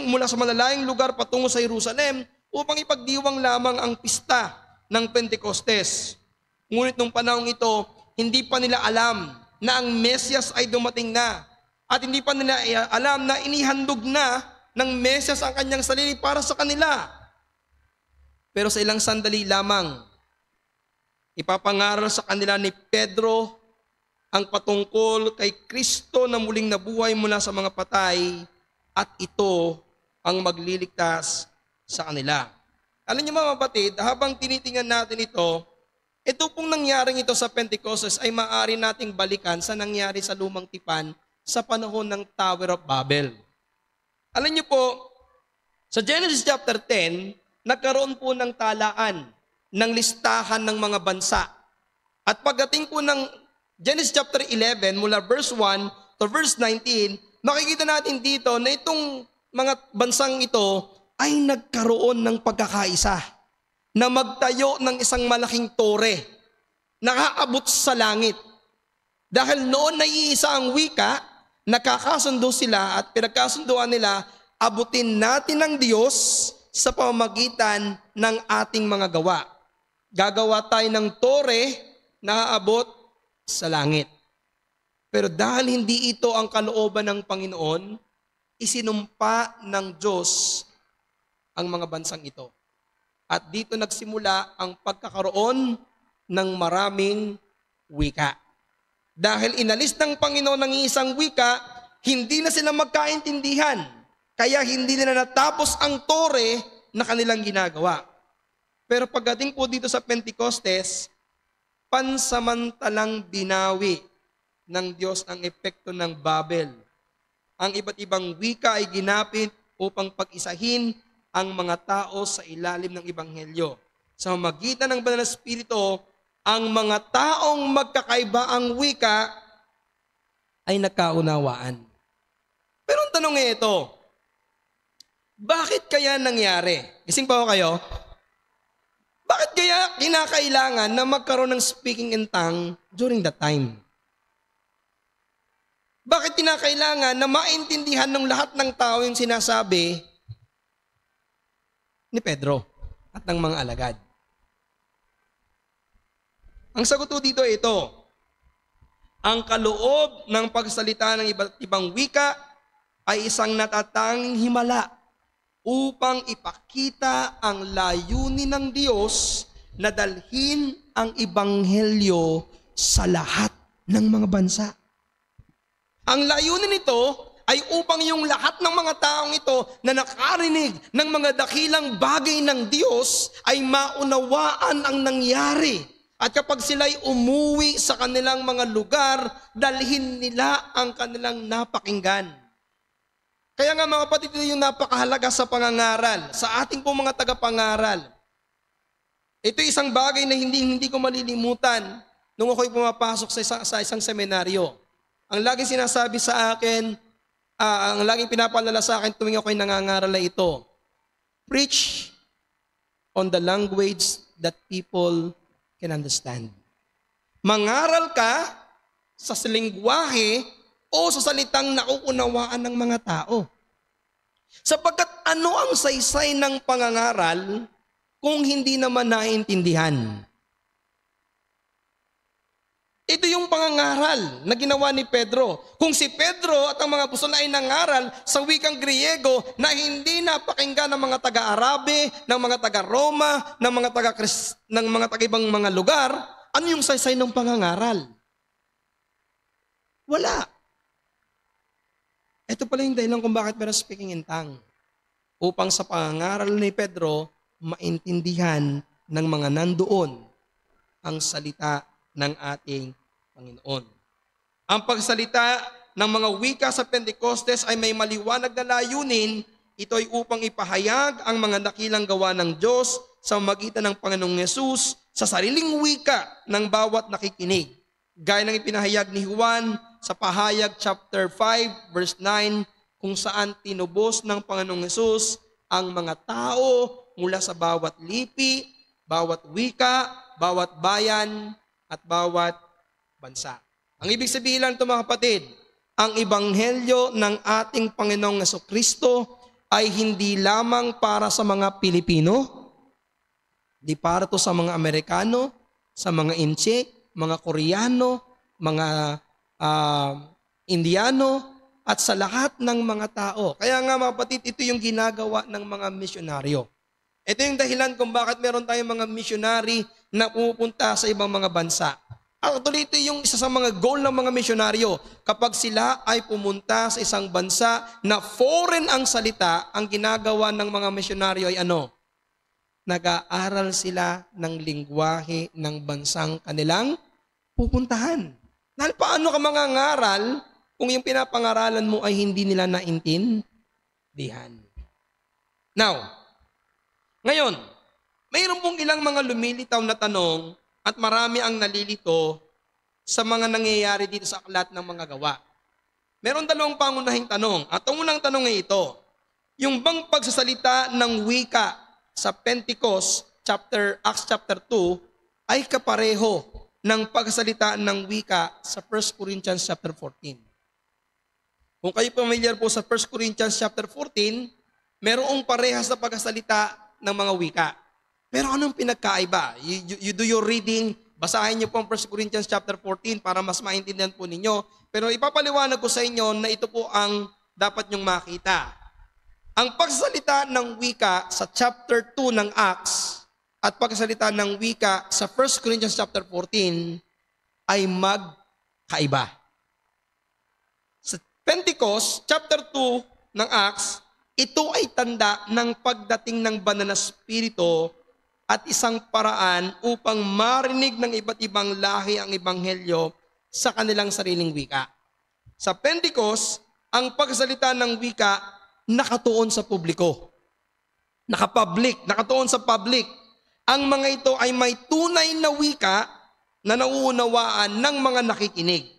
mula sa malalayong lugar patungo sa Jerusalem upang ipagdiwang lamang ang pista ng Pentecostes. Ngunit nung panahong ito, hindi pa nila alam na ang Mesyas ay dumating na at hindi pa nila alam na inihandog na ng Mesyas ang kanyang sarili para sa kanila. Pero sa ilang sandali lamang, ipapangaral sa kanila ni Pedro ang patungkol kay Kristo na muling nabuhay mula sa mga patay at ito ang magliligtas sa kanila. Alam niyo mga kapatid, habang tinitingnan natin ito pong nangyaring ito sa Pentecostes ay maaari nating balikan sa nangyari sa Lumang Tipan sa panahon ng Tower of Babel. Alam niyo po, sa Genesis chapter 10, nagkaroon po ng talaan ng listahan ng mga bansa. At pagdating po ng Genesis chapter 11, mula verse 1 to verse 19, makikita natin dito na itong mga bansang ito ay nagkaroon ng pagkakaisa na magtayo ng isang malaking tore nakaabot sa langit. Dahil noon na iisa ang wika, nakakasundo sila at pinagkasunduan nila, abutin natin ng Diyos sa pamamagitan ng ating mga gawa. Gagawa tayo ng tore na aabot sa langit. Pero dahil hindi ito ang kalooban ng Panginoon, isinumpa ng Diyos ang mga bansang ito. At dito nagsimula ang pagkakaroon ng maraming wika. Dahil inalis ng Panginoon ng isang wika, hindi na sila magkaintindihan. Kaya hindi nila natapos ang tore na kanilang ginagawa. Pero pagdating po dito sa Pentecostes, pansamantalang binawi ng Diyos ang epekto ng Babel. Ang iba't ibang wika ay ginapit upang pag-isahin ang mga tao sa ilalim ng Ebanghelyo. Sa magitan ng Banal na Espiritu, ang mga taong magkakaiba ang wika ay nagkaunawaan. Pero ang tanong ay ito, bakit kaya nangyari? Gising pa ho kayo? Bakit kaya kinakailangan na magkaroon ng speaking in tongue during that time? Bakit kinakailangan na maintindihan ng lahat ng tao yung sinasabi ni Pedro at ng mga alagad? Ang sagot dito ay ito. Ang kaloob ng pagsalita ng iba't ibang wika ay isang natatanging himala upang ipakita ang layunin ng Diyos na dalhin ang Ebanghelyo sa lahat ng mga bansa. Ang layunin nito ay upang yung lahat ng mga taong ito na nakarinig ng mga dakilang bagay ng Diyos ay maunawaan ang nangyari. At kapag sila'y umuwi sa kanilang mga lugar, dalhin nila ang kanilang napakinggan. Kaya nga mga kapatid, ito yung napakahalaga sa pangangaral, sa ating pong mga tagapangaral. Ito isang bagay na hindi ko malilimutan nung ako'y pumapasok sa isang seminaryo. Ang laging sinasabi sa akin, ang laging pinapaalala sa akin tuwing ako'y nangangaral ay ito, preach on the language that people can understand. Mangaral ka sa lingwahe o sa salitang nauunawaan ng mga tao. Sapagkat ano ang saysay ng pangangaral kung hindi naman naiintindihan? Ito yung pangangaral na ginawa ni Pedro. Kung si Pedro at ang mga apostol ay nangaral sa wikang Griego na hindi napakinggan ng mga taga-Arabe, ng mga taga-Roma, ng mga taga-ibang mga lugar, ano yung saysay ng pangangaral? Wala. Ito pala yung dahilan kung bakit meron speaking in tongue. Upang sa pangangaral ni Pedro, maintindihan ng mga nandoon ang salita ng ating Panginoon. Ang pagsalita ng mga wika sa Pentecostes ay may maliwanag na layunin. Ito ay upang ipahayag ang mga dakilang gawa ng Diyos sa magitan ng Panginoong Yesus sa sariling wika ng bawat nakikinig. Gaya ng ipinahayag ni Juan sa pahayag chapter 5 verse 9, kung saan tinubos ng Panginoong Hesus ang mga tao mula sa bawat lipi, bawat wika, bawat bayan, at bawat bansa. Ang ibig sabihin lang ito mga kapatid, ang ebanghelyo ng ating Panginoong Jesucristo ay hindi lamang para sa mga Pilipino, di para to sa mga Amerikano, sa mga Inche, mga Koreano, mga Indiano, at sa lahat ng mga tao. Kaya nga mga kapatid, ito yung ginagawa ng mga misyonaryo. Ito yung dahilan kung bakit meron tayong mga missionary na pupunta sa ibang mga bansa. Actually, ito yung isa sa mga goal ng mga misyonaryo. Kapag sila ay pumunta sa isang bansa na foreign ang salita, ang ginagawa ng mga misyonaryo ay ano? Nag-aaral sila ng lingwahe ng bansang kanilang pupuntahan. Dahil paano ka mangangaral kung yung pinapangaralan mo ay hindi nila naintindihan? Now, ngayon, mayroon pong ilang mga lumilitaw na tanong at marami ang nalilito sa mga nangyayari dito sa aklat ng mga gawa. Meron dalawang pangunahing tanong. At ang unang tanong ay ito, yung bang pagsasalita ng wika sa Pentecost, Acts chapter 2, ay kapareho ng pagsasalita ng wika sa 1 Corinthians chapter 14. Kung kayo familiar po sa 1 Corinthians chapter 14, merong parehas na pagsasalita ng mga wika. Pero anong pinagkaiba? You do your reading, basahin niyo po ang 1 Corinthians chapter 14 para mas maintindihan po ninyo. Pero ipapaliwanag ko sa inyo na ito po ang dapat nyong makita. Ang pagsasalita ng wika sa chapter 2 ng Acts at pagsasalita ng wika sa 1 Corinthians chapter 14 ay magkaiba. Sa Pentecost, chapter 2 ng Acts, ito ay tanda ng pagdating ng banal na Espiritu at isang paraan upang marinig ng iba't ibang lahi ang ebanghelyo sa kanilang sariling wika. Sa Pentecost, ang pagsalita ng wika nakatuon sa publiko. Nakatuon sa public. Ang mga ito ay may tunay na wika na nauunawaan ng mga nakikinig.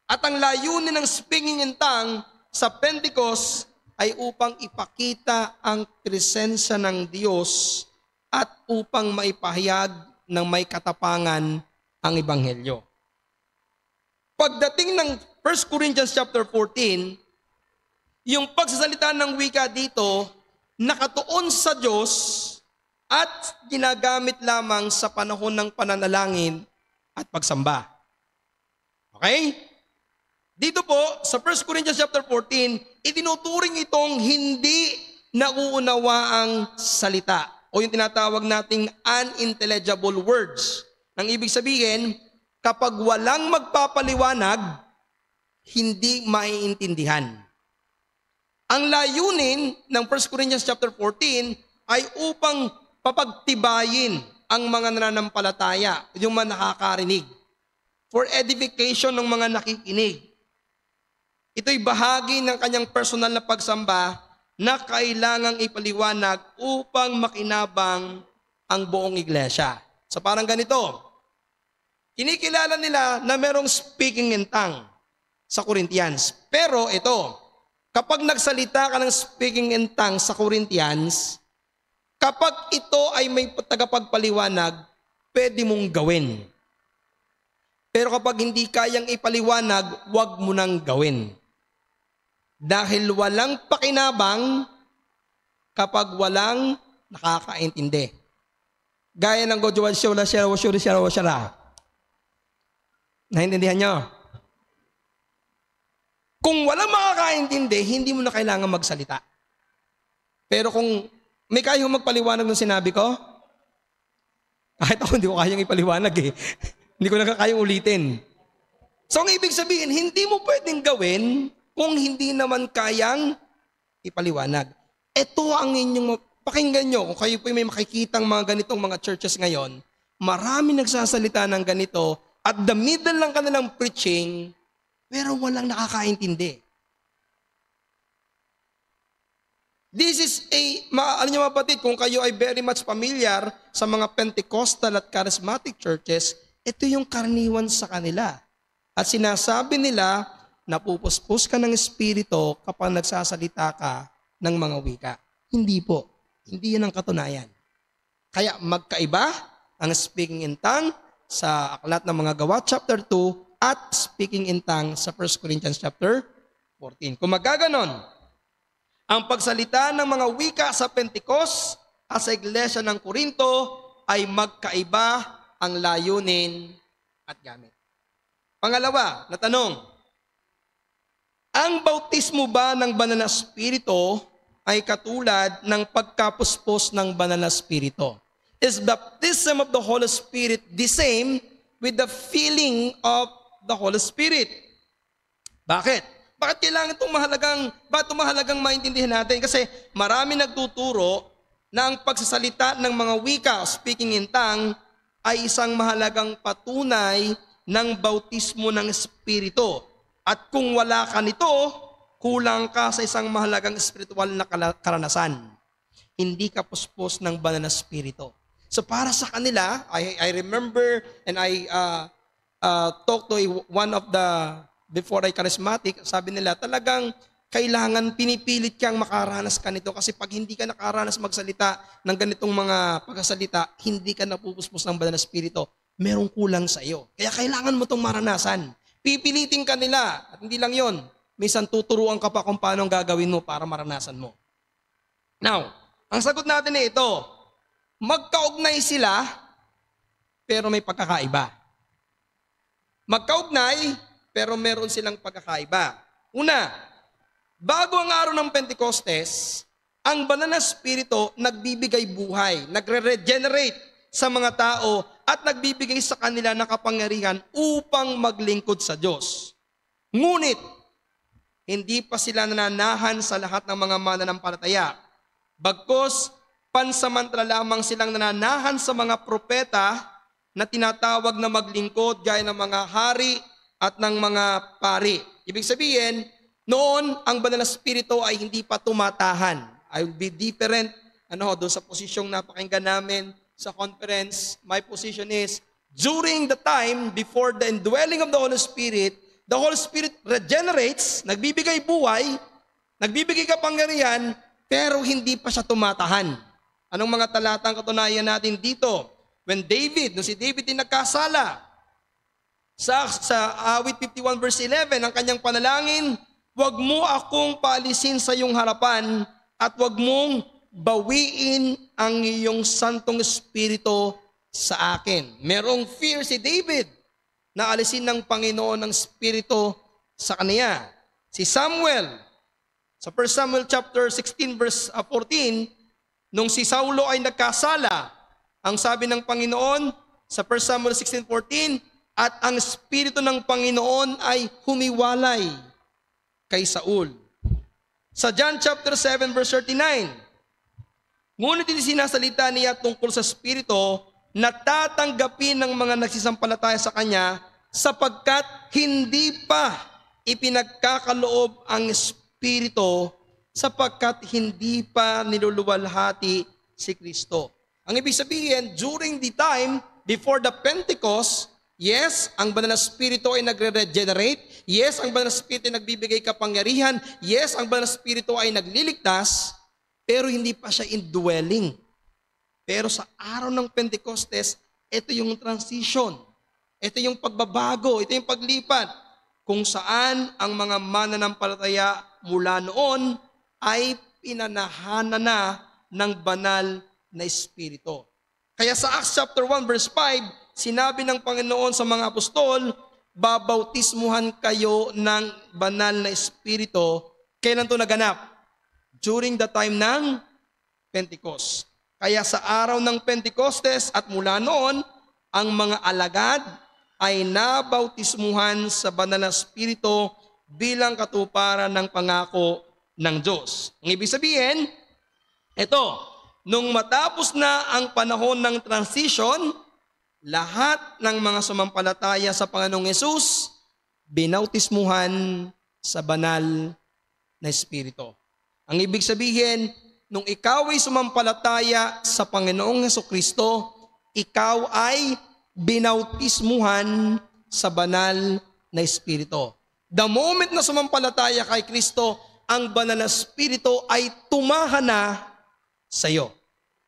At ang layunin ng speaking in tongue sa Pentecost ay upang ipakita ang presensya ng Diyos at upang maipahayag ng may katapangan ang ebanghelyo. Pagdating ng 1 Corinthians chapter 14, yung pagsasalita ng wika dito, nakatuon sa Diyos at ginagamit lamang sa panahon ng pananalangin at pagsamba. Okay? Dito po, sa 1 Corinthians chapter 14, itinuturing itong hindi nauunawaang salita o yung tinatawag nating unintelligible words. Ang ibig sabihin, kapag walang magpapaliwanag, hindi maiintindihan. Ang layunin ng 1 Corinthians chapter 14 ay upang papagtibayin ang mga nananampalataya, yung mga nakakarinig, for edification ng mga nakikinig. Ito'y bahagi ng kanyang personal na pagsamba na kailangang ipaliwanag upang makinabang ang buong iglesia. So parang ganito, kinikilala nila na merong speaking in tongue sa Corinthians. Pero ito, kapag nagsalita ka ng speaking in tongue sa Corinthians, kapag ito ay may tagapagpaliwanag, pwede mong gawin. Pero kapag hindi kayang ipaliwanag, huwag mo nang gawin. Dahil walang pakinabang kapag walang nakakaintindi. Gaya ng Godwal Shura. Naintindihan nyo? Kung walang makakaintindi, hindi mo na kailangan magsalita. Pero kung may kayang magpaliwanag ng sinabi ko, kahit ako hindi ko kayang ipaliwanag eh. Hindi ko na kayang ulitin. So ang ibig sabihin, hindi mo pwedeng gawin kung hindi naman kayang ipaliwanag. Ito ang inyong, pakinggan nyo, kung kayo po may makikitang mga ganitong mga churches ngayon, marami nagsasalita ng ganito at the middle ng kanilang preaching, pero walang nakakaintindi. This is alam niyo mga kapatid, kung kayo ay very much familiar sa mga Pentecostal at Charismatic churches, ito yung karaniwan sa kanila. At sinasabi nila napupuspos ka ng Espiritu kapag nagsasalita ka ng mga wika. Hindi po. Hindi yan ang katunayan. Kaya magkaiba ang speaking in tongue sa Aklat ng Mga Gawa chapter 2 at speaking in tongue sa 1 Corinthians chapter 14. Kung magaganon, ang pagsalita ng mga wika sa Pentecost at sa Iglesia ng Corinto ay magkaiba ang layunin at gamit. Pangalawa na tanong, ang bautismo ba ng Banal na Espiritu ay katulad ng pagkapuspos ng Banal na Espiritu? Is baptism of the Holy Spirit the same with the filling of the Holy Spirit? Bakit? Bakit kailangan bakit mahalagang maintindihan natin? Kasi marami nagtuturo na ang pagsasalita ng mga wika, speaking in tongue, ay isang mahalagang patunay ng bautismo ng Espiritu. At kung wala ka nito, kulang ka sa isang mahalagang espiritual na karanasan. Hindi ka puspos ng Banal na Espiritu. So para sa kanila, I remember and I talked to one of the before I charismatic, sabi nila talagang kailangan pinipilit kang makaranas ka nito kasi pag hindi ka nakaranas magsalita ng ganitong mga pagkasalita, hindi ka napupuspos ng Banal na Espiritu. Merong kulang sa iyo. Kaya kailangan mo itong maranasan. Pipilitin ka nila. At hindi lang yon. Minsan tuturuan ka pa kung paano gagawin mo para maranasan mo. Now, ang sagot natin ay ito. Magkaugnay sila, pero may pagkakaiba. Magkaugnay, pero meron silang pagkakaiba. Una, bago ang araw ng Pentecostes, ang Banal na Espiritu nagbibigay buhay, nagre-regenerate sa mga tao at nagbibigay sa kanila ng kapangyarihan upang maglingkod sa Diyos. Ngunit, hindi pa sila nananahan sa lahat ng mga mananampalataya. Bagkus, pansamantala lamang silang nananahan sa mga propeta na tinatawag na maglingkod gaya ng mga hari at ng mga pari. Ibig sabihin, noon ang Banal na Espiritu ay hindi pa tumatahan. I will be different doon sa posisyong napakinggan namin sa conference. My position is, during the time before the indwelling of the Holy Spirit regenerates, nagbibigay buhay, nagbibigay kapangyarihan, pero hindi pa siya tumatahan. Anong mga talatang katunayan natin dito? When David, si David din nagkasala, sa awit 51 verse 11, ang kanyang panalangin, huwag mo akong paalisin sa iyong harapan at huwag mong bawiin ang iyong Santong Espiritu sa akin. Merong fear si David na alisin ng Panginoon ng Espiritu sa kanya. Si Samuel, sa 1 Samuel chapter 16 verse 14, nung si Saulo ay nagkasala, ang sabi ng Panginoon sa 1 Samuel 16:14, at ang Espiritu ng Panginoon ay humiwalay kay Saul. Sa John chapter 7 verse 39, ngunit hindi sinasalita niya tungkol sa Espiritu na tatanggapin ng mga nagsisampalataya sa Kanya sapagkat hindi pa ipinagkakaloob ang Espiritu sapagkat hindi pa niluluwalhati si Kristo. Ang ibig sabihin, during the time before the Pentecost, yes, ang Banal na Espiritu ay nagre-regenerate. Yes, ang Banal na Espiritu ay nagbibigay kapangyarihan. Yes, ang Banal na Espiritu ay nagliligtas, pero hindi pa siya indwelling. Pero sa araw ng Pentecostes, ito yung transition. Ito yung pagbabago, ito yung paglipat. Kung saan ang mga mananampalataya mula noon ay pinanahanan na ng Banal na Espiritu. Kaya sa Acts chapter 1 verse 5, sinabi ng Panginoon sa mga apostol, babautismuhan kayo ng Banal na Espiritu. Kailan ito naganap? During the time ng Pentecost. Kaya sa araw ng Pentecostes at mula noon, ang mga alagad ay nabautismuhan sa Banal na Espiritu bilang katuparan ng pangako ng Diyos. Ang ibig sabihin, ito, nung matapos na ang panahon ng transition, lahat ng mga sumampalataya sa Panginoong Hesus, binautismuhan sa Banal na Espiritu. Ang ibig sabihin, nung ikaw ay sumampalataya sa Panginoong Hesukristo, ikaw ay binautismuhan sa Banal na Espiritu. The moment na sumampalataya kay Kristo, ang banal na Espiritu ay tumahana sa iyo.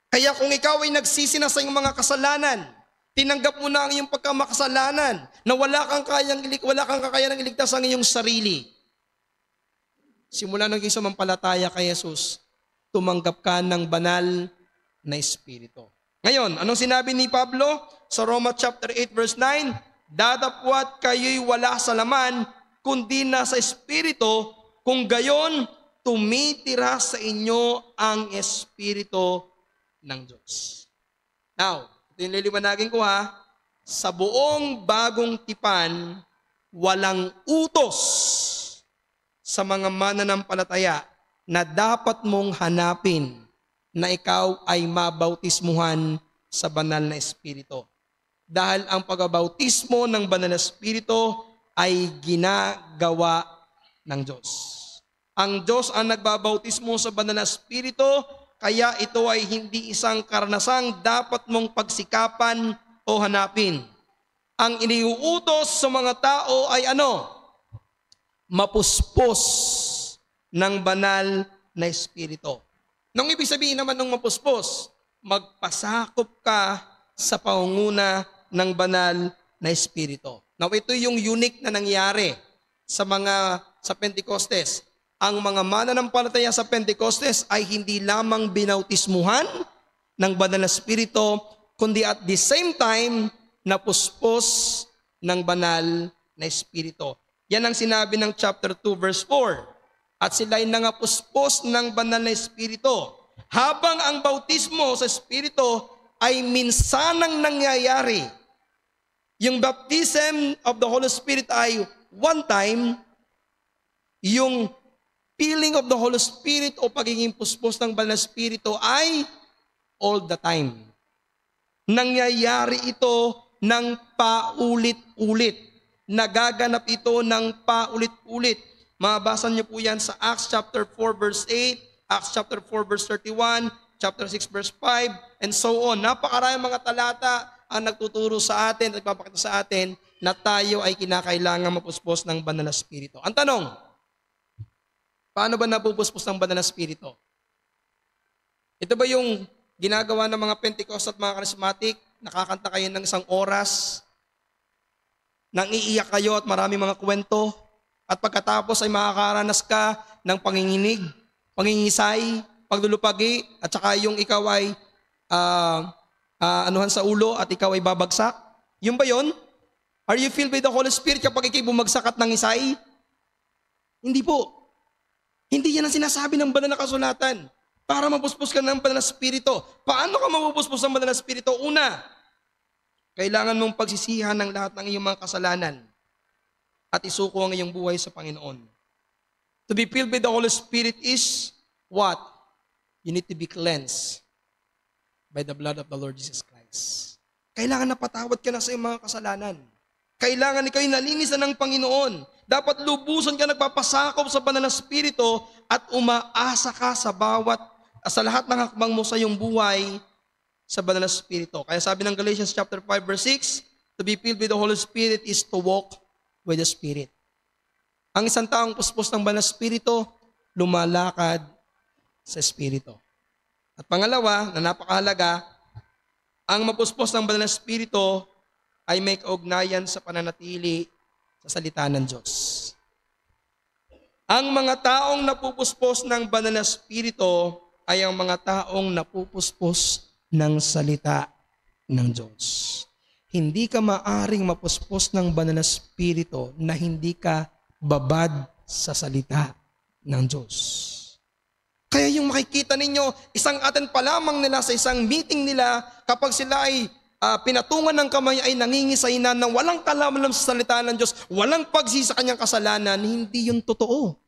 Kaya kung ikaw ay nagsisi na sa iyong mga kasalanan, tinanggap mo na ang iyong pagkamakasalanan, na wala kang kakayanang iligtas ang iyong sarili. Simula nang ikaw sumampalataya kay Jesus, tumanggap ka ng banal na Espiritu. Ngayon, anong sinabi ni Pablo sa Romans chapter 8 verse 9? Datapwat kayo'y wala sa laman, kundi nasa Espiritu, kung gayon, tumitira sa inyo ang Espiritu ng Diyos. Now, ito yung liliwanagin ko ha, sa buong bagong tipan, walang utos sa mga mananampalataya na dapat mong hanapin na ikaw ay mabautismuhan sa banal na Espiritu. Dahil ang pagbabautismo ng banal na Espiritu ay ginagawa ng Diyos. Ang Diyos ang nagbabautismo sa banal na Espiritu, kaya ito ay hindi isang karanasang dapat mong pagsikapan o hanapin. Ang iniuutos sa mga tao ay ano? Mapuspos ng banal na Espiritu. Nung ibig sabihin naman ng mapuspos, magpasakop ka sa pangunguna ng banal na Espiritu. Now, ito yung unique na nangyari sa Pentecostes. Ang mga mananampalataya sa Pentecostes ay hindi lamang binautismuhan ng banal na Espiritu, kundi at the same time, napuspos ng banal na Espiritu. Yan ang sinabi ng chapter 2 verse 4. At sila'y nangapuspos ng banal na Espiritu. Habang ang bautismo sa Espiritu ay minsanang nangyayari. Yung baptism of the Holy Spirit ay one time, yung filling of the Holy Spirit o pagiging puspos ng banal na Espiritu ay all the time. Nangyayari ito ng paulit-ulit. Nagaganap ito ng paulit-ulit. Mabasa niyo po yan sa Acts chapter 4 verse 8, Acts chapter 4 verse 31, chapter 6 verse 5, and so on. Napakaraming mga talata ang nagtuturo sa atin, nagpapakita sa atin na tayo ay kinakailangan mapuspos ng banal na Espiritu. Ang tanong, paano ba napupuspos ng banal na Espiritu? Ito ba yung ginagawa ng mga Pentecost at mga Charismatic? Nakakanta kayo ng isang oras, nang iiyak kayo at maraming mga kwento, at pagkatapos ay makakaranas ka ng panginginig, pangingisay, paglulupagi, at saka yung ikaw ay anuhan sa ulo at ikaw ay babagsak? Yung ba yun? Are you filled with the Holy Spirit kapag ikay bumagsak at nangisay? Hindi po. Hindi yan ang sinasabi ng banal na kasulatan. Para mapuspos ka ng banal na Espiritu. Paano ka mapupuspos ng banal na Espiritu? Una, kailangan mong pagsisihan ng lahat ng iyong mga kasalanan at isuko ang iyong buhay sa Panginoon. To be filled with the Holy Spirit is what? You need to be cleansed by the blood of the Lord Jesus Christ. Kailangan napatawad ka na sa iyong mga kasalanan. Kailangan ikaw ay nalinis na ng Panginoon. Dapat lubusan ka nagpapasakop sa banal na Espiritu at umaasa ka sa lahat ng hakbang mo sa iyong buhay sa banal na Espiritu. Kaya sabi ng Galatians chapter 5 verse 6, to be filled with the Holy Spirit is to walk with the Spirit. Ang isang taong puspos ng banal na Espiritu, lumalakad sa Espiritu. At pangalawa, na napakahalaga, ang mapuspos ng banal na Espiritu ay may kaugnayan sa pananatili sa salita ng Diyos. Ang mga taong napupuspos ng banal na Espiritu ay ang mga taong napupuspos ng salita ng Diyos. Hindi ka maaring mapuspos ng banal na Espiritu na hindi ka babad sa salita ng Diyos. Kaya yung makikita ninyo, isang atin pa lamang nila sa isang meeting nila, kapag sila ay pinatungan ng kamay ay nangingisay na ng walang kalaman sa salita ng Diyos, walang pagsisi sa kanyang kasalanan, hindi yun totoo.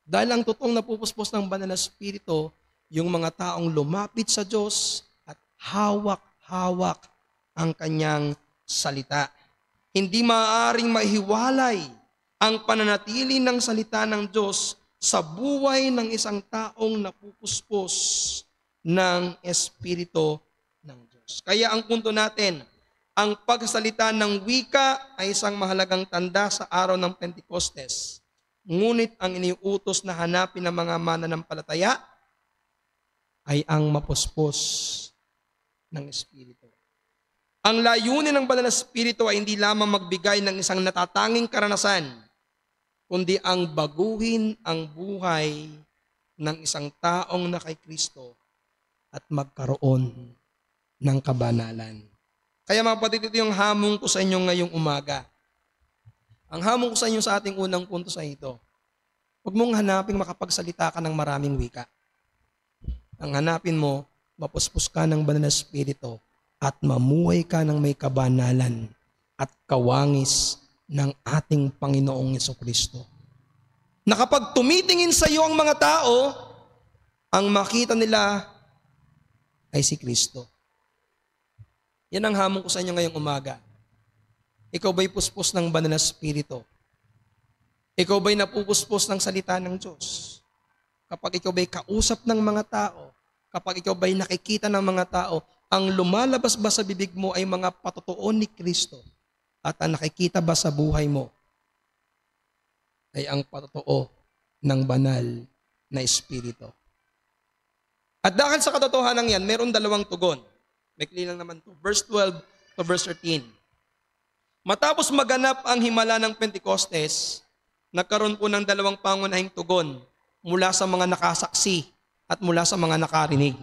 Dahil ang totoong napupuspos ng banal na Espiritu, yung mga taong lumapit sa Diyos at hawak-hawak ang kanyang salita. Hindi maaaring mahiwalay ang pananatili ng salita ng Diyos sa buhay ng isang taong napupuspos ng Espiritu ng Diyos. Kaya ang punto natin, Ang pagsasalita ng wika ay isang mahalagang tanda sa araw ng Pentecostes. Ngunit ang iniutos na hanapin ng mga mananampalataya ay ang mapuspos ng Espiritu. Ang layunin ng Banal na Espiritu ay hindi lamang magbigay ng isang natatanging karanasan, kundi ang baguhin ang buhay ng isang taong na kay Kristo at magkaroon ng kabanalan. Kaya mga kapatid, ito yung hamon ko sa inyo ngayong umaga. Ang hamon ko sa inyo sa ating unang punto sa ito, huwag mong hanaping makapagsalita ka ng maraming wika. Ang hanapin mo, mapuspos ka ng Banal na Espiritu at mamuhay ka ng may kabanalan at kawangis ng ating Panginoong Jesucristo. Na kapag tumitingin sa iyo ang mga tao, ang makita nila ay si Kristo. Yan ang hamon ko sa inyo ngayong umaga. Ikaw ba'y puspos ng Banal na Espiritu? Ikaw ba'y napupuspos ng salita ng Diyos? Kapag ikaw ba'y kausap ng mga tao, kapag ikaw ba'y nakikita ng mga tao, ang lumalabas ba sa bibig mo ay mga patotoo ni Kristo? At ang nakikita ba sa buhay mo ay ang patotoo ng Banal na Espiritu? At dahil sa katotohanan yan, meron dalawang tugon. Maikli lang naman to. Verse 12 to verse 13. Matapos maganap ang himala ng Pentecostes, nagkaroon po ng dalawang pangunahing tugon mula sa mga nakasaksi at mula sa mga nakarinig.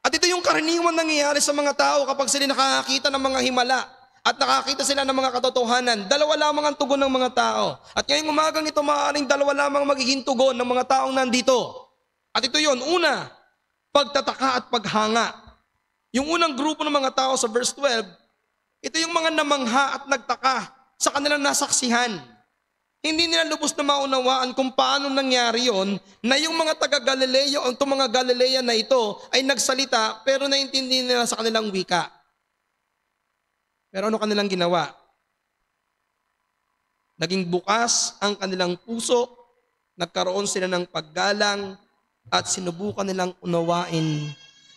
At ito yung karaniwang nangyayari sa mga tao kapag sila nakakita ng mga himala at nakakita sila ng mga katotohanan. Dalawa lamang ang tugon ng mga tao. At ngayong umagang ito, maaaring dalawa lamang magiging tugon ng mga taong nandito. At ito yun, una, pagtataka at paghanga. Yung unang grupo ng mga tao sa verse 12, ito yung mga namangha at nagtaka sa kanilang nasaksihan. Hindi nila lubos na maunawaan kung paano nangyari yon na yung mga taga-Galileo o itong mga Galilea na ito ay nagsalita pero naintindi nila sa kanilang wika. Pero ano kanilang ginawa? Naging bukas ang kanilang puso, nagkaroon sila ng paggalang at sinubukan nilang unawain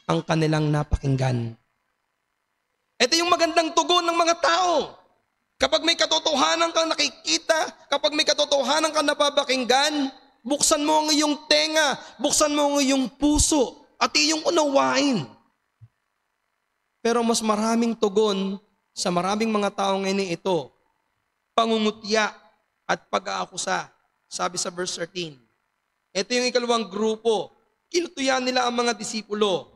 ang kanilang napakinggan. Ito yung magandang tugon ng mga tao. Kapag may katotohanan kang nakikita, kapag may katotohanan kang napapakinggan, buksan mo ang iyong tenga, buksan mo ang iyong puso, at iyong unawain. Pero mas maraming tugon sa maraming mga tao ngayon ito, pangungutya at pag-aakusa, sabi sa verse 13. Ito yung ikalawang grupo, kinutuyan nila ang mga disipulo.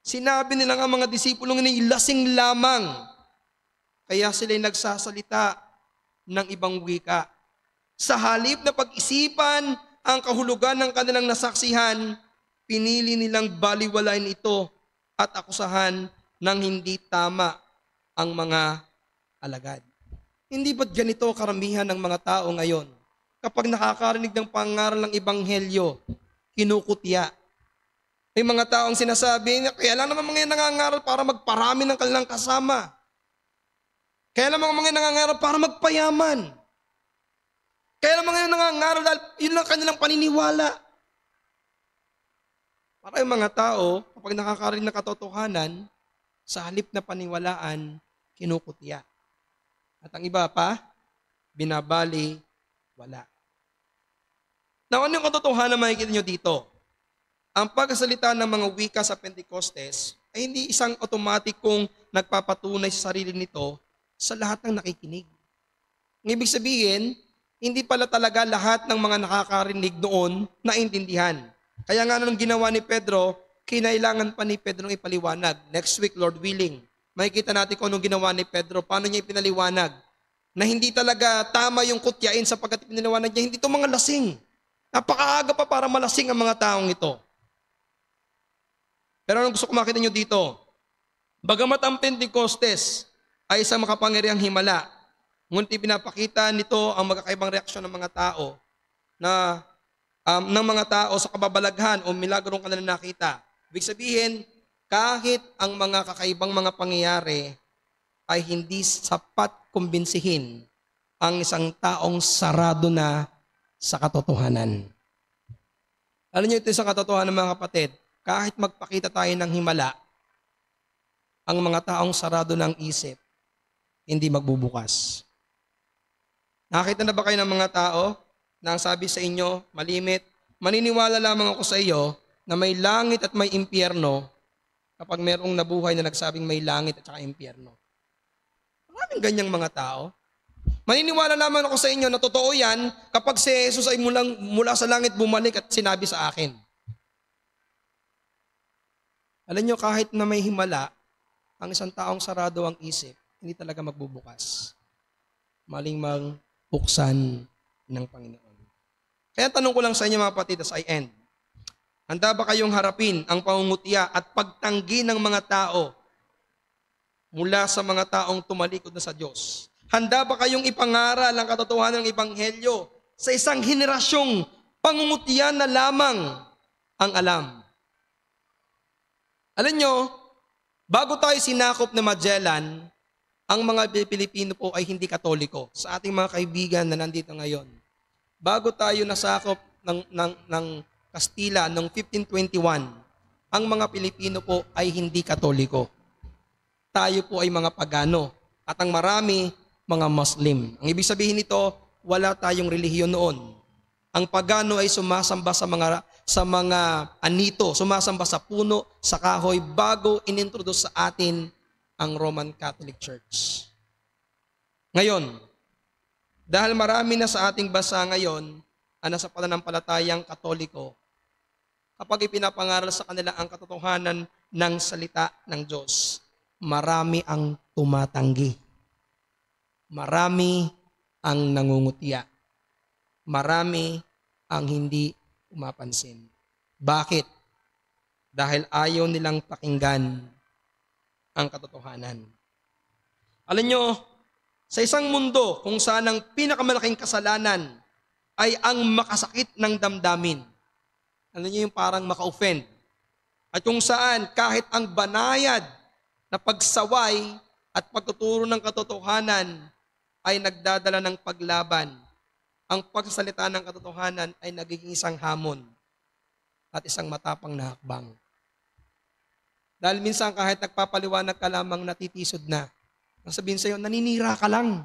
Sinabi nila ang mga disipulong ini lasing lamang. Kaya sila'y nagsasalita ng ibang wika. Sa halip na pag-isipan ang kahulugan ng kanilang nasaksihan, pinili nilang baliwalain ito at akusahan ng hindi tama ang mga alagad. Hindi ba't ganito karamihan ng mga tao ngayon? Kapag nakakarinig ng pangaral ng ebanghelyo, kinukutya. May mga taong sinasabi, kaya lang naman mga nangangaral para magparami ng kanilang kasama. Kaya lang mga nangangaral para magpayaman. Kaya lang mga nangangaral dahil yun lang kanilang paniniwala. Para yung mga tao, kapag nakakarinig ng katotohanan, sa halip na paniwalaan, kinukutya. At ang iba pa, binabali, wala. Now, ano yung katotohanan na makikita nyo dito? Ang pagkasalita ng mga wika sa Pentecostes ay hindi isang automatikong nagpapatunay sa sarili nito sa lahat ng nakikinig. Ng ibig sabihin, hindi pala talaga lahat ng mga nakakarinig noon naintindihan. Kaya nga nung ginawa ni Pedro, kinailangan pa ni Pedro ipaliwanag. Next week, Lord willing, makikita natin kung anong ginawa ni Pedro, paano niya ipinaliwanag na hindi talaga tama yung kutyain sapagkat pinaliwanag niya, hindi ito mga lasing. Napakaaga pa para malasing ang mga taong ito. Pero anong gusto ko makita nyo dito? Bagamat ang Pentecostes ay isang makapangyarihang himala, ngunit pinapakita nito ang magkakaibang reaksyon ng mga tao sa kababalaghan o milagrong kanilang nakita. Ibig sabihin, kahit ang mga kakaibang mga pangyayari ay hindi sapat kumbinsihin ang isang taong sarado na sa katotohanan. Alam niyo ito sa katotohanan mga kapatid, kahit magpakita tayo ng himala, ang mga taong sarado ng isip hindi magbubukas. Nakita na ba kayo ng mga tao na ang sabi sa inyo, malimit, maniniwala lamang ako sa iyo na may langit at may impyerno kapag merong nabuhay na nagsabing may langit at saka impyerno. Maraming ganyang mga tao. Maniniwala lamang ako sa inyo na totoo yan kapag si Jesus ay mula sa langit bumalik at sinabi sa akin. Alam nyo, kahit na may himala, ang isang taong sarado ang isip, hindi talaga magbubukas. Maling magbuksan ng Panginoon. Kaya tanong ko lang sa inyo mga kapatid as I end. Handa ba kayong harapin ang pangungutya at pagtanggi ng mga tao mula sa mga taong tumalikod na sa Diyos? Handa ba kayong ipangaral ang katotohanan ng Ebanghelyo sa isang henerasyong pangungutya na lamang ang alam? Alam nyo, bago tayo sinakop na Magellan, ang mga Pilipino po ay hindi Katoliko. Sa ating mga kaibigan na nandito ngayon, bago tayo nasakop ng Kastila noong 1521, ang mga Pilipino po ay hindi Katoliko. Tayo po ay mga pagano at ang marami mga Muslim. Ang ibig sabihin nito, wala tayong relihiyon noon. Ang pagano ay sumasamba sa mga anito, sumasamba sa puno, sa kahoy, bago inintroduce sa atin ang Roman Catholic Church. Ngayon, dahil marami na sa ating bansa ngayon ang nasa pananampalatayang Katoliko, kapag ipinapangaral sa kanila ang katotohanan ng salita ng Diyos, marami ang tumatanggi. Marami ang nangungutya. Marami ang hindi umapansin. Bakit? Dahil ayaw nilang pakinggan ang katotohanan. Alam nyo, sa isang mundo kung saan ang pinakamalaking kasalanan ay ang makasakit ng damdamin. Alam nyo yung parang maka-offend. At kung saan kahit ang banayad na pagsaway at pagtuturo ng katotohanan ay nagdadala ng paglaban, ang pagsasalita ng katotohanan ay nagiging isang hamon at isang matapang na hakbang. Dahil minsan kahit nagpapaliwanag ka lamang natitisod na, ang sabihin sa'yo, naninira ka lang.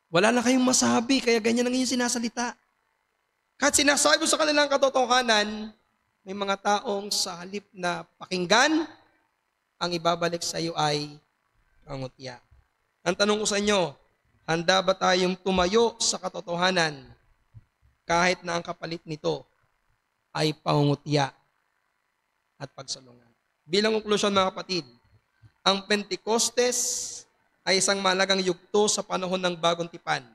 Wala na kayong masabi, kaya ganyan ang inyong sinasalita. Kahit sinasabi mo sa kanilang katotohanan, may mga taong sa halip na pakinggan, ang ibabalik sa iyo ay pangutya. Ang tanong ko sa inyo, handa ba tayong tumayo sa katotohanan kahit na ang kapalit nito ay pangungutya at pagsalungan? Bilang konklusyon mga kapatid, ang Pentecostes ay isang mahalagang yugto sa panahon ng Bagong Tipan.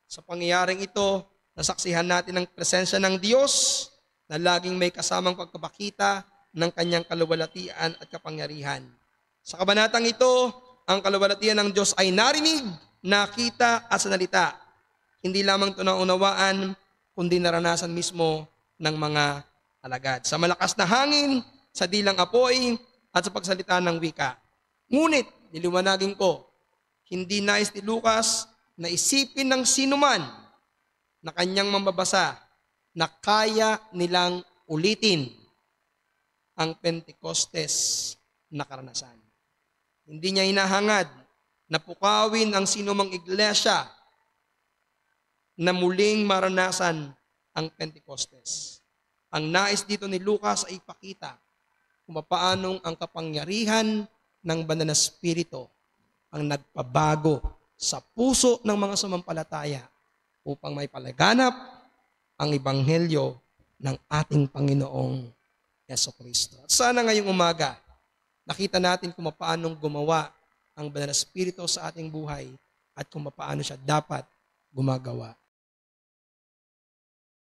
Sa pangyayaring ito, nasaksihan natin ang presensya ng Diyos na laging may kasamang pagkapakita ng kanyang kaluwalhatian at kapangyarihan. Sa kabanatang ito, ang kaluwalhatian ng Diyos ay narinig, nakita at sanalita. Hindi lamang ito naunawaan, kundi naranasan mismo ng mga alagad. Sa malakas na hangin, sa dilang apoy, at sa pagsalita ng wika. Ngunit, niliwanagin ko, hindi nais ni Lucas na isipin ng sinuman na kanyang mambabasa na kaya nilang ulitin ang Pentecostes na karanasan. Hindi niya hinahangad na pukawin ang sinumang iglesia na muling maranasan ang Pentecostes. Ang nais dito ni Lucas ay ipakita kung paanong ang kapangyarihan ng banal na Espiritu ang nagpabago sa puso ng mga sumampalataya upang may palaganap ang Ebanghelyo ng ating Panginoong Jesucristo. At sana ngayong umaga, nakita natin kung paanong gumawa ang banal na Espiritu sa ating buhay at kung paano siya dapat gumagawa